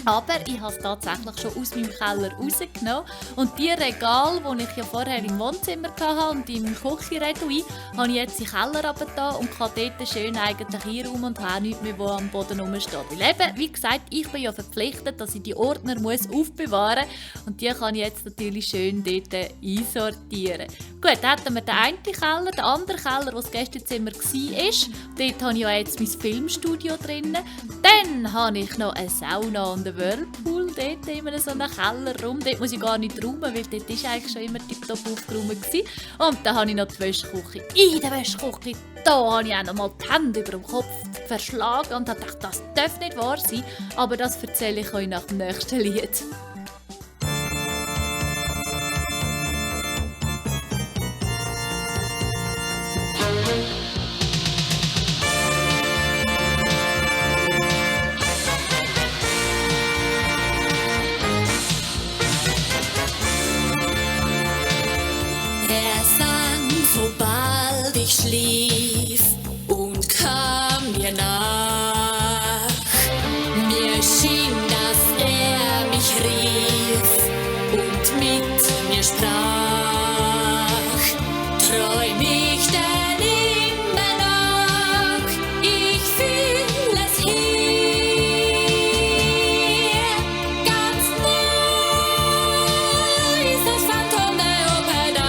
Aber ich habe es tatsächlich schon aus meinem Keller rausgenommen. Und die Regale, die ich ja vorher im Wohnzimmer hatte und im Küchenredui, habe ich jetzt in den Keller runtergetan und kann dort schön eigentlich einräumen und habe nichts mehr, was am Boden rumsteht. Weil eben, wie gesagt, ich bin ja verpflichtet, dass ich die Ordner aufbewahren muss. Und die kann ich jetzt natürlich schön dort einsortieren. Gut, dann hatten wir den einen Keller, den anderen Keller, wo das Gästezimmer war. Dort habe ich ja jetzt mein Filmstudio drin. Dann habe ich noch eine Sauna und einen Whirlpool dort in so einem Kellerraum. Dort muss ich gar nicht räumen, weil dort war eigentlich schon immer tiptop aufgeräumt. Und dann habe ich noch die Wäschküche. In der Wäschküche, da habe ich auch noch mal die Hände über dem Kopf verschlagen und habe gedacht, das darf nicht wahr sein. Aber das erzähle ich euch nach dem nächsten Lied. Sobald ich schlief und kam mir nach, mir schien, dass er mich rief und mit mir sprach. Träum ich denn immer noch, ich fühl es hier, ganz neu ist das Phantom der Oper da.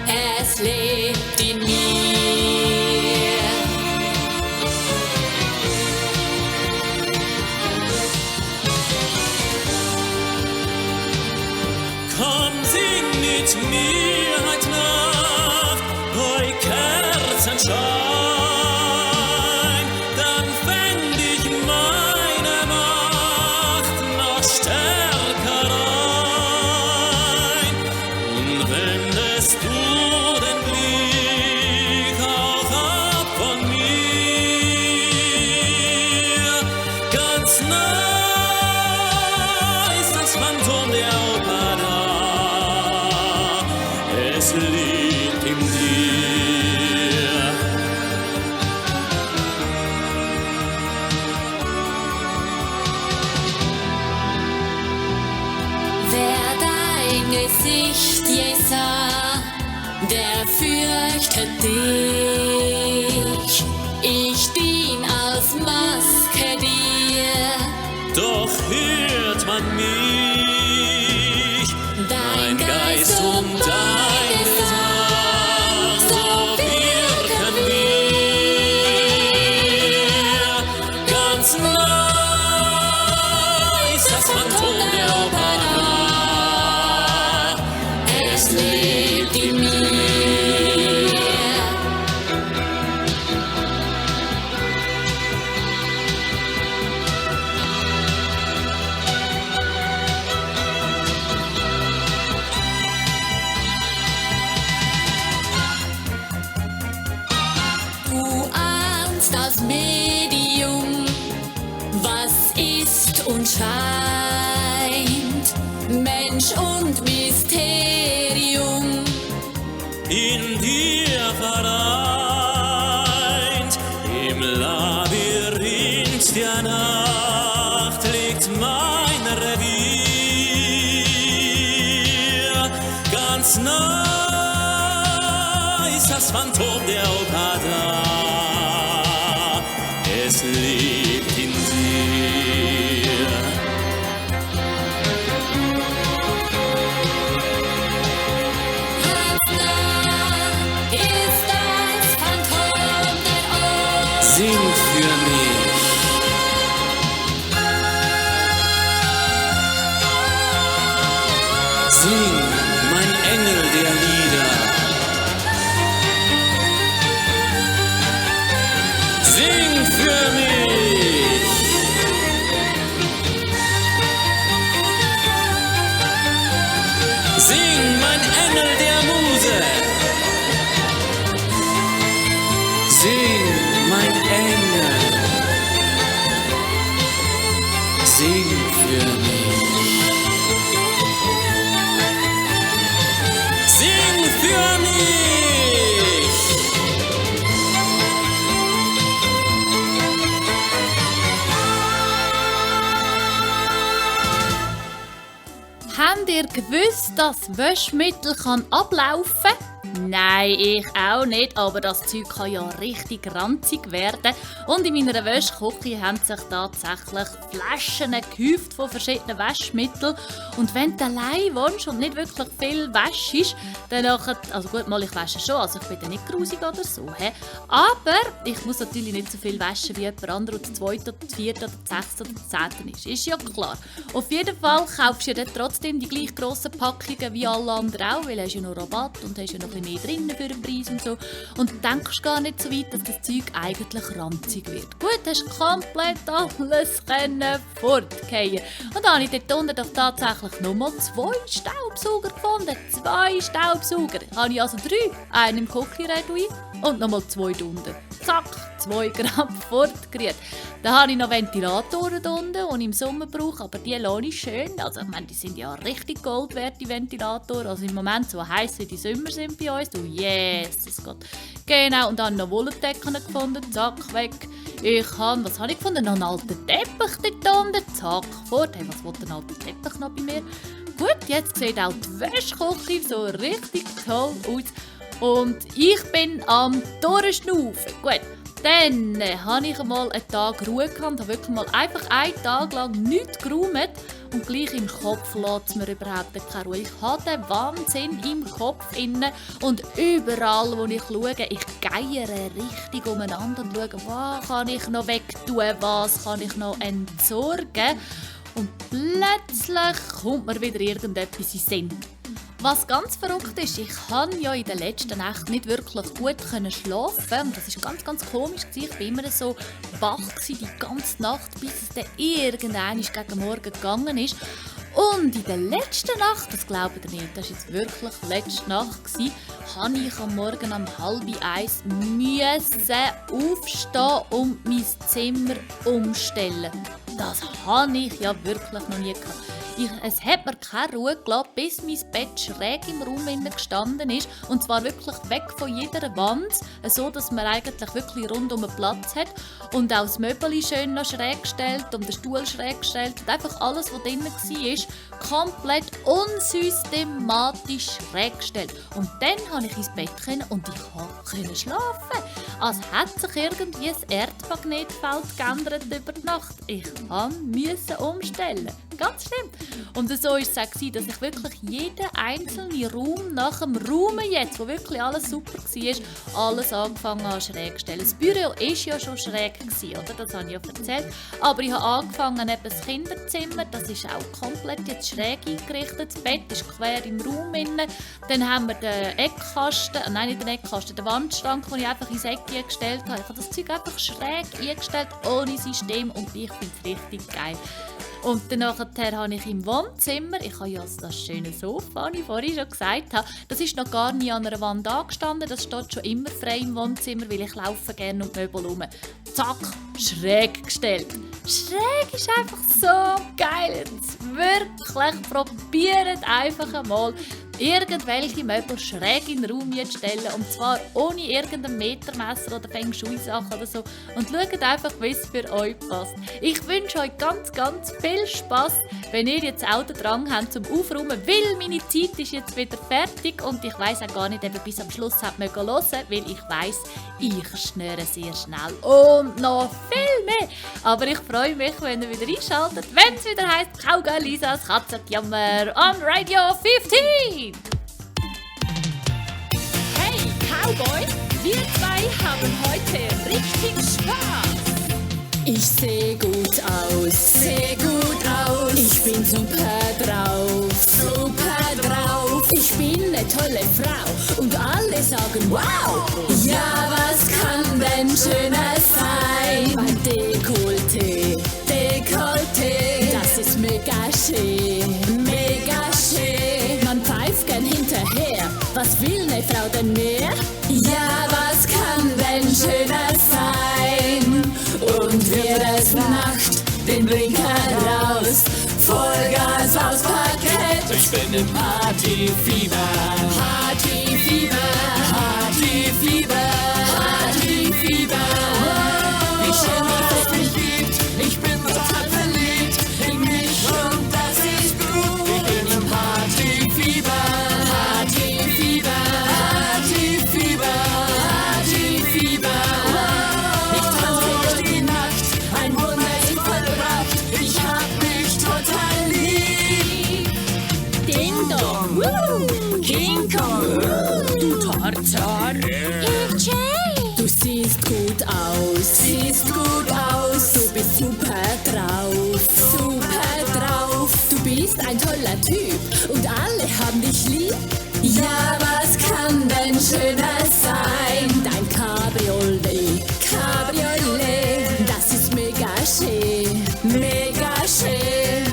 Es lebt in mir. Komm, sing mit mir heut Nacht, bei Kerzenschein, dann fänd ich meine Macht noch stärker ein. Und wendest du den Blick auch ab von mir, ganz nah ist das Phantom der Oper da. Es liegt in dir. Wer dein Gesicht je sah, der fürchtet dich. Ich dien als Maske dir. Doch hört man mich, Dein Geist und dein Gesang, so wirken wir. Ganz nah ist das Phantom der Oper da. Es lebt in mir. Du ahnst das Medium, was ist und scheint, Mensch und Mysterium. In dir vereint, im Labyrinth der Nacht liegt mein Revier. Ganz nah ist das Phantom der Oper da. Es liegt in dir. Ganz nah ist das Phantom der Oper. Sing für mich. Sing, mein Engel der Lieder. Sing für mich. Sing, mein Engel der Muse. Habt ihr gewusst, dass Waschmittel ablaufen kann? Nein, ich auch nicht, aber das Zeug kann ja richtig ranzig werden. Und in meiner Wäschküche haben sich tatsächlich Flaschen gehäuft von verschiedenen Waschmitteln. Und wenn du allein wohnst und nicht wirklich viel wäschst, dann nachher, also gut, mal ich wasche schon, also ich bin dann nicht grusig oder so. Aber ich muss natürlich nicht so viel waschen wie jemand anderer, der der 2., oder der 4., oder der 6. oder der 10. ist. Ist ja klar. Auf jeden Fall kaufst du ja dann trotzdem die gleich grossen Packungen wie alle anderen auch, weil du hast ja noch Rabatt und hast ja noch ein bisschen mehr drin für den Preis und so. Und du denkst gar nicht so weit, dass das Zeug eigentlich ranzig wird. Gut, hast du komplett alles fortgehen. Und dann habe ich dort unten doch tatsächlich nochmal 2 Staubsauger gefunden. 2 Staubsauger. Habe ich also 3. Einen im Küchenredui und nochmal 2 da unten. Zack, 2 Gramm fortgerührt. Dann habe ich noch Ventilatoren da unten, die ich im Sommer brauche, aber die lasse ich schön. Also ich meine, die sind ja richtig Gold wert, die Ventilatoren. Also im Moment so heiß wie die Sommer sind bei uns. Du, Jesus Gott. Genau, und dann habe ich noch Wolldecken gefunden. Zack, weg. Was habe ich gefunden? Noch einen alten Teppich dort unten. Zack, fort. Hey, was will ein alter Teppich noch bei mir? Gut, jetzt sieht auch die Wäschküche so richtig toll aus. Und ich bin am Durchschnaufen. Gut, dann habe ich mal einen Tag Ruhe gehabt und habe wirklich mal einfach einen Tag lang nichts geräumt. Und gleich im Kopf lässt es mir überhaupt keine Ruhe. Ich habe den Wahnsinn im Kopf inne und überall, wo ich schaue, ich geiere richtig umeinander und schaue, was kann ich noch wegtun, was kann ich noch entsorgen. Und plötzlich kommt mir wieder irgendetwas in den Sinn. Was ganz verrückt ist, ich konnte ja in der letzten Nacht nicht wirklich gut schlafen. Und das war ganz komisch. Ich war immer so wach die ganze Nacht, bis es dann irgendwann gegen Morgen gegangen ist. Und in der letzten Nacht, das glaubt ihr nicht, das war jetzt wirklich die letzte Nacht, musste ich am Morgen um 12:30 aufstehen und mein Zimmer umstellen. Das habe ich ja wirklich noch nie gehabt. Es hat mir keine Ruhe gelassen, bis mein Bett schräg im Raum gestanden ist. Und zwar wirklich weg von jeder Wand, so dass man eigentlich wirklich rundum einen Platz hat. Und auch das Möbel schön noch schräg gestellt und den Stuhl schräg gestellt. Und einfach alles, was drin war, komplett unsystematisch schräg gestellt. Und dann konnte ich ins Bett und ich konnte schlafen. Als hätte sich irgendwie das Erdmagnetfeld geändert über die Nacht. Ich musste umstellen. Ganz schlimm. Und so war es auch, dass ich wirklich jeden einzelnen Raum nach dem Raum jetzt, wo wirklich alles super war, alles angefangen habe schräg zu stellen. Das Büro war ja schon schräg, oder? Das habe ich ja erzählt. Aber ich habe angefangen, eben das Kinderzimmer, das ist auch komplett jetzt schräg eingerichtet. Das Bett ist quer im Raum innen. Dann haben wir den Eckkasten, nein, nicht den Eckkasten, den Wandschrank, den ich einfach ins Eck gestellt habe. Ich habe das Zeug einfach schräg eingestellt, ohne System, und ich finde es richtig geil. Und dann habe ich im Wohnzimmer, ich habe ja das schöne Sofa, wie ich vorhin schon gesagt habe, das ist noch gar nie an einer Wand angestanden, das steht schon immer frei im Wohnzimmer, weil ich laufe gerne um die Möbel herum. Zack, schräg gestellt. Schräg ist einfach so geil. Jetzt wirklich, probiert einfach einmal, irgendwelche Möbel schräg in den Raum zu stellen, und zwar ohne irgendein Metermesser oder Feng Shui-Sachen oder so, und schaut einfach, wie es für euch passt. Ich wünsche euch ganz viel Spass, wenn ihr jetzt auch den Drang habt zum Aufräumen, weil meine Zeit ist jetzt wieder fertig und ich weiss auch gar nicht, ob ihr bis am Schluss habt hören, weil ich weiss, ich schnüre sehr schnell und noch viel mehr. Aber ich freue mich, wenn ihr wieder einschaltet, wenn es wieder heisst Kauga Lisas Katzenjammer on Radio 15. Hey Cowboy, wir zwei haben heute richtig Spaß. Ich sehe gut aus, ich bin super drauf, ich bin eine tolle Frau und alle sagen wow. Ja, was kann denn schöner sein? Mein Dekolleté, das ist mega schön. Man pfeift gern hinterher, was will eine Frau denn mehr? Ja, was kann denn schöner sein? Und wird es Nacht, den Blinker raus, Vollgas aufs Parkett. Ich bin im Partyfieber. Wie schön, dass es mich gibt. Ich bin total verliebt in mich und das ist gut. Ich bin im Partyfieber. Ding Dong. King Kong. Du Tarzan. Ich Jay. Du siehst gut aus. Du bist super drauf. Du bist ein toller Typ und alle haben dich lieb. Ja, was kann denn schöner sein? Dein Cabriolet, das ist mega schön.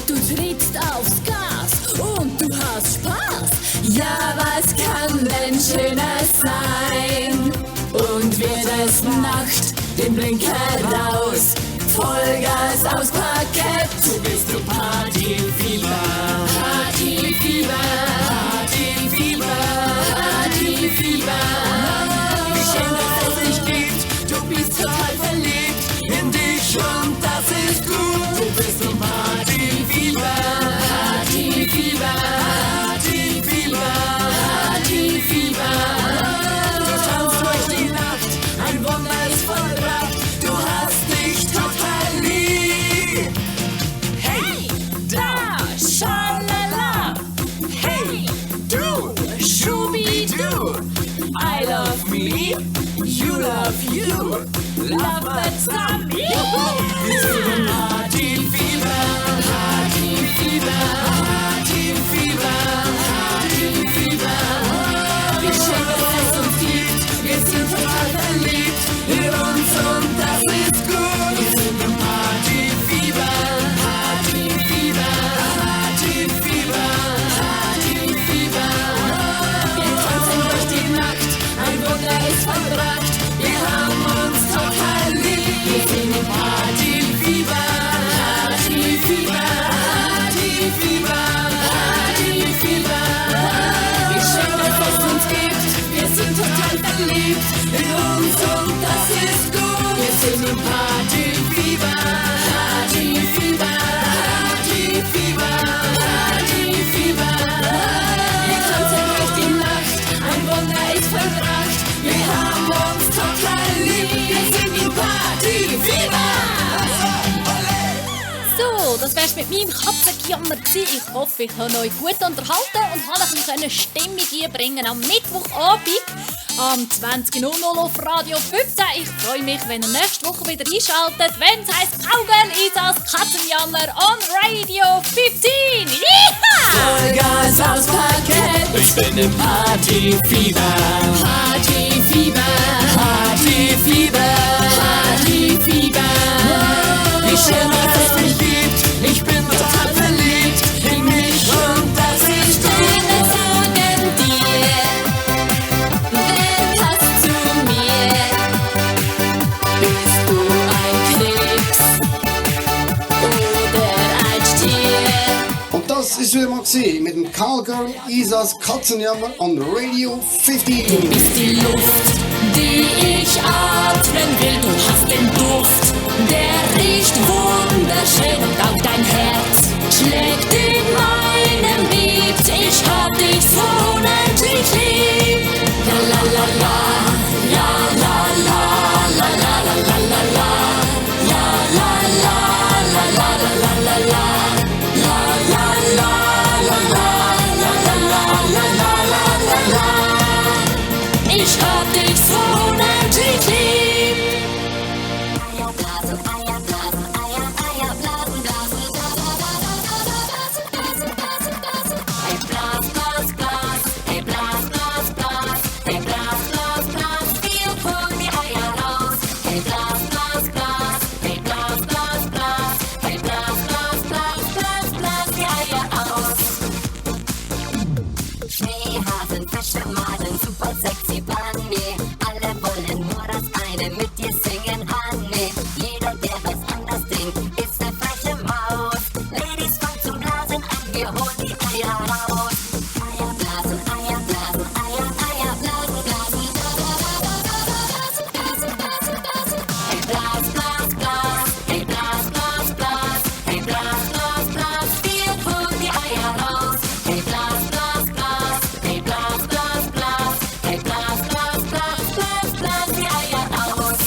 Du trittst aufs Gas und du hast Spaß. Ja, was kann denn schöner sein? Und wird es Nacht, den Blinker raus, Vollgas aus Parkett. Du bist du Partyfieber. Wie schön, dass es dich gibt. Du bist total verliebt in dich und das ist gut. Du bist du Partyfieber. Du tanzt durch die Nacht, ein Wunder ist vollbracht. Du hast dich total lieb. Hey, da, schalala. Hey, du, Schubidu. I love me, you love you. Love that song. Wir sind Partyfieber. Wie schön, dass es uns gibt. Wir sind total verliebt in uns und das ist gut. Wir sind im Partyfieber. Wir tanzen durch die Nacht, ein Wunder ist vollbracht. Wir haben uns total lieb. Wir sind im Partyfieber. Wie schön, dass es uns gibt. Wir sind total verliebt in uns und das ist gut. Wir sind im Partyfieber. Wir tanzen durch die Nacht, ein Wunder ist vollbracht. Wir haben uns total lieb. Wir sind im Partyfieber. So, das wär's mit meinem Katzengejammer gewesen. Ich hoffe, ich habe euch gut unterhalten und habe ein bisschen Stimmung einbringen am Mittwochabend am 20.00 auf Radio 15. Ich freue mich, wenn ihr nächste Woche wieder einschaltet, wenn es heisst Cowgirl Isas Katzenjammer on Radio 15. Yeeha! Vollgas aus Parkett. Ich bin im Partyfieber. Wie schön, dass es mich gibt. Ich bin total verliebt in mich und das ist gut. Alle sagen dir, wer passt zu mir? Bist du ein Krebs oder ein Stier? Und das ist wieder mal gewesen mit dem Cowgirl Isas Katzenjammer on Radio 15. Bist die Luft, die ich atmen will. Du hast den Duft, der riecht wunderschön und auch dein Herz schlägt in meinem Beat. Ich hab dich so unendlich lieb. La la la la, la la la, la la la la la la, la la la, la la la la la la, la la la, la la la, la la. Ich hab dich so unendlich lieb. Eierblasen, Eierblasen, Eierblasen, Blasen, Hey, Blas, Blas, Blas, hey, Blas, Blas, Blas, hey, Blas, Blas, Blas, wir holen die Eier raus. Hey, Blas, Blas, Blas, hey, Blas, Blas, Blas, hey, Blas, Blas, Blas, Blas, Blas die Eier aus. Schneehasen, Fische, Maden, super sexy Bunny. Alle wollen nur das eine, mit dir singen, Honey. Jeder, der was anders denkt, ist eine freche Maus. Ladies, fangt zum Blasen an, wir holen die Eier raus. Eierblasen, Eierblasen, Eierblasen, Blasen. Hey, Blas, Blas, Blas, hey, Blas, Blas, Blas, hey, Blas, Blas, Blas, wir holen die Eier raus. Hey, Blas, Blas, Blas, hey, Blas, Blas, Blas, hey, Blas, Blas, Blas, Blas, Blas die Eier aus.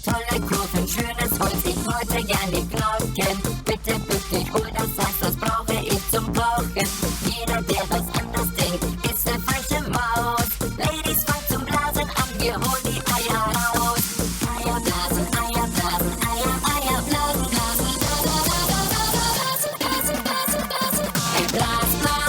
Tolle Kurven, schönes Holz, ich wollte gerne knocken. Bitte, bitte, hol das Salz, das brauche ich zum Kochen. Blas, Blas.